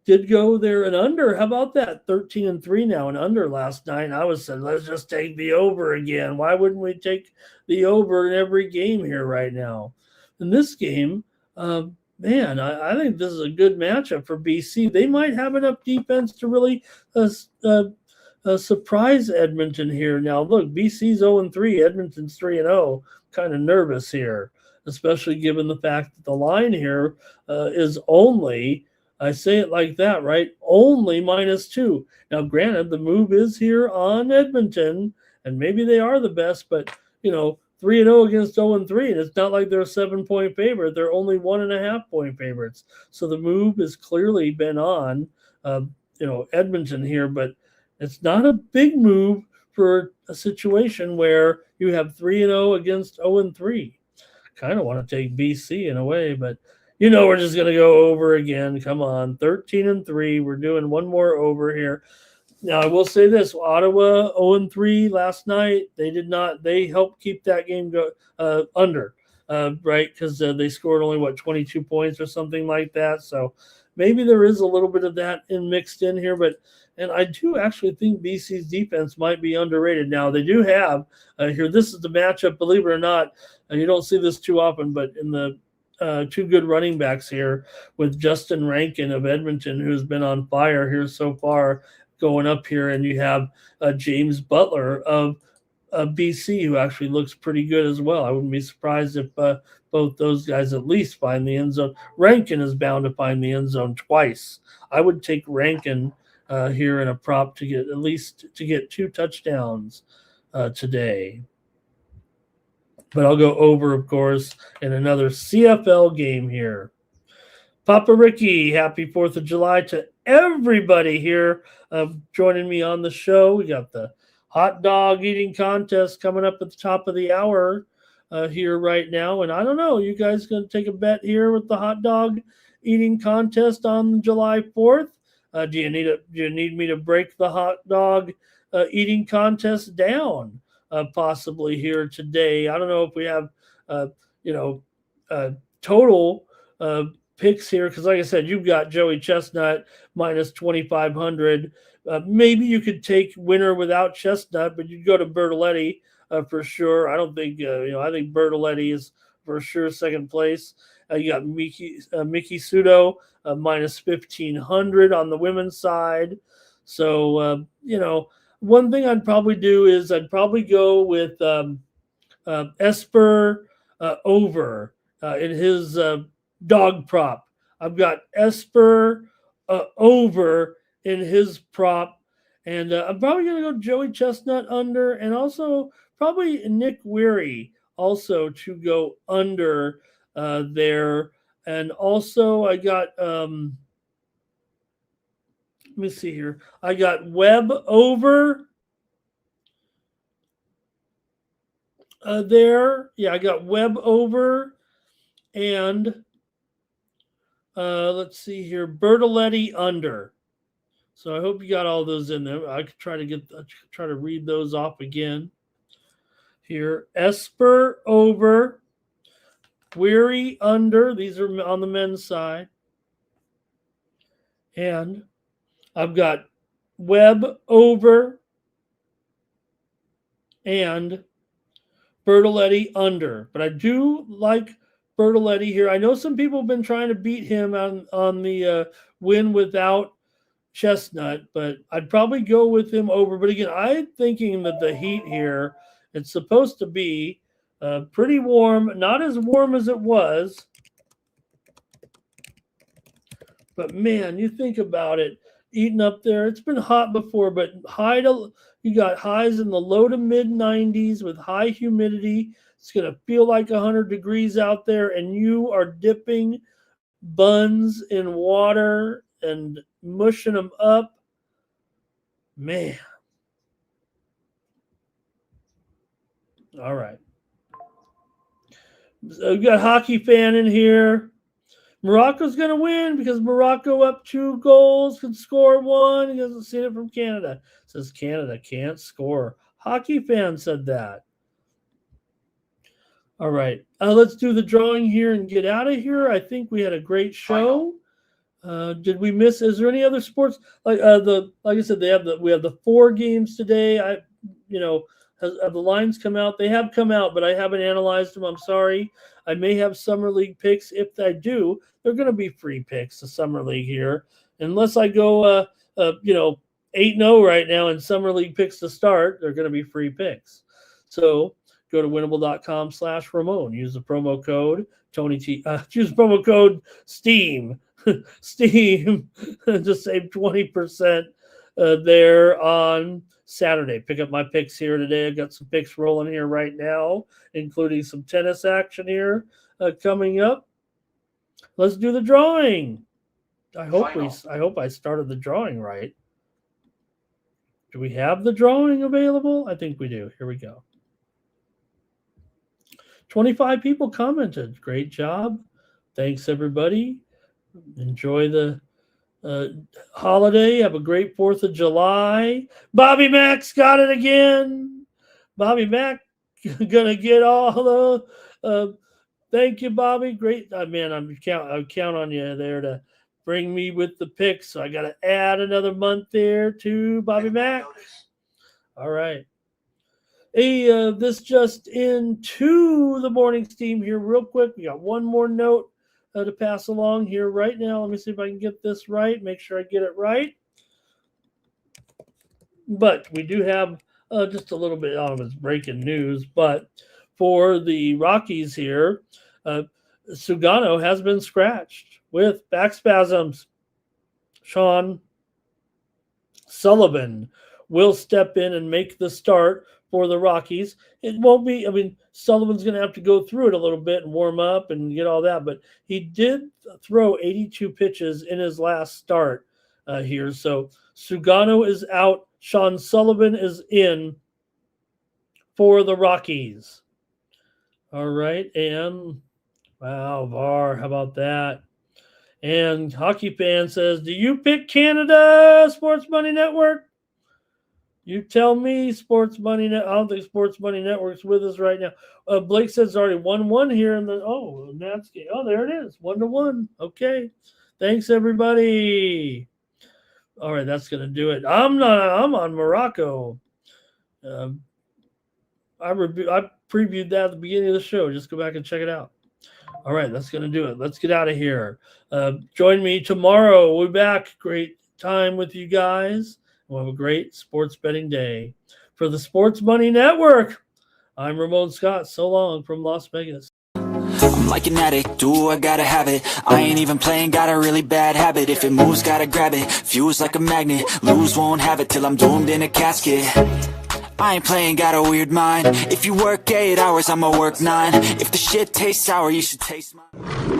did go there and under. How about that? 13-3 now and under last night. I was saying, let's just take the over again. Why wouldn't we take the over in every game here right now? In this game, I think this is a good matchup for BC. They might have enough defense to really surprise Edmonton here. Now, look, BC's 0-3, Edmonton's 3-0. Kind of nervous here, especially given the fact that the line here is only, I say it like that, right? Only -2. Now, granted, the move is here on Edmonton, and maybe they are the best, but, 3-0 against 0-3, and it's not like they're a 7-point favorite. They're only 1.5-point favorites. So the move has clearly been on, Edmonton here, but it's not a big move for a situation where you have 3-0 against 0-3. Kind of want to take BC in a way, but we're just going to go over again. Come on, 13-3. We're doing one more over here. Now, I will say this. Ottawa 0-3 last night. They helped keep that game under, right? Because they scored only, 22 points or something like that. So maybe there is a little bit of that mixed in here. And I do actually think BC's defense might be underrated. Now, they do have here, this is the matchup, believe it or not. You don't see this too often, but in the two good running backs here with Justin Rankin of Edmonton, who's been on fire here so far, going up here, and you have James Butler of BC, who actually looks pretty good as well. I wouldn't be surprised if both those guys at least find the end zone. Rankin is bound to find the end zone twice. I would take Rankin here in a prop to get 2 touchdowns today. But I'll go over, of course, in another CFL game here. Papa Ricky, happy 4th of July to everybody here joining me on the show. We got the hot dog eating contest coming up at the top of the hour here right now. And I don't know, you guys going to take a bet here with the hot dog eating contest on July 4th? Do you need me to break the hot dog eating contest down? Possibly here today. I don't know if we have, total picks here because, like I said, you've got Joey Chestnut minus 2,500. Maybe you could take winner without Chestnut, but you'd go to Bertoletti for sure. I don't think I think Bertoletti is for sure second place. You got Miki Sudo minus 1,500 on the women's side. So one thing I'd probably do is I'd probably go with Esper over in his dog prop. I've got Esper over in his prop, and I'm probably going to go Joey Chestnut under, and also probably Nick Weary also to go under there. And also I got let me see here. I got Webb over there. Yeah, I got Webb over, and let's see here, Bertoletti under. So I hope you got all those in there. I could try to read those off again. Here, Esper over, Weary under. These are on the men's side. And I've got Webb over and Bertoletti under. But I do like Bertoletti here. I know some people have been trying to beat him on the win without Chestnut, but I'd probably go with him over. But again, I'm thinking that the heat here, it's supposed to be pretty warm, not as warm as it was. But man, you think about it, eating up there. It's been hot before, but you got highs in the low to mid 90s with high humidity. It's going to feel like 100 degrees out there, and you are dipping buns in water and mushing them up. Man. All right. So we've got a hockey fan in here. Morocco's going to win because Morocco up 2 goals, can score 1. He hasn't seen it from Canada. Says Canada can't score. Hockey fan said that. All right. Let's do the drawing here and get out of here. I think we had a great show. Did we miss? Is there any other sports? Like I said, we have the 4 games today. Have the lines come out? They have come out, but I haven't analyzed them. I'm sorry. I may have summer league picks. If I do, they're going to be free picks. The summer league here, unless I go 8-0 right now in summer league picks to start, they're going to be free picks. So go to winnable.com/Ramon. Use the promo code Tony T. Use promo code Steam. Steam to save 20% there on Saturday. Pick up my picks here today. I've got some picks rolling here right now, including some tennis action here coming up. Let's do the drawing. I hope I started the drawing right. Do we have the drawing available? I think we do. Here we go. 25 people commented. Great job. Thanks, everybody. Enjoy the holiday. Have a great 4th of July. Bobby Mack's got it again. Bobby Mack gonna get all the thank you, Bobby. Great. Man, I count on you there to bring me with the picks. So I gotta add another month there to Bobby Mack. All right. Hey, this just into the morning steam here real quick. We got one more note to pass along here right now. Let me see if I can get this right. Make sure I get it right. But we do have just a little bit of it's breaking news. But for the Rockies here, Sugano has been scratched with back spasms. Sean Sullivan will step in and make the start for the Rockies. It won't be, Sullivan's going to have to go through it a little bit and warm up and get all that, but he did throw 82 pitches in his last start here. So Sugano is out. Sean Sullivan is in for the Rockies. All right. And wow, VAR, how about that? And Hockey Fan says, do you pick Canada, Sports Money Network? You tell me, Sports Money Net. I don't think Sports Money Network's with us right now. Blake says it's already 1-1 here in the Nats game. Oh, there it is, 1-1. Okay, thanks everybody. All right, that's gonna do it. I'm on Morocco. I previewed that at the beginning of the show. Just go back and check it out. All right, that's going to do it. Let's get out of here. Join me tomorrow. We'll be back. Great time with you guys. We'll have a great sports betting day. For the Sports Money Network, I'm Ramon Scott. So long from Las Vegas. I'm like an addict, do I gotta have it. I ain't even playing, got a really bad habit. If it moves, gotta grab it. Fuse like a magnet, lose, won't have it till I'm doomed in a casket. I ain't playing, got a weird mind. If you work 8 hours, I'ma work 9. If the shit tastes sour, you should taste mine.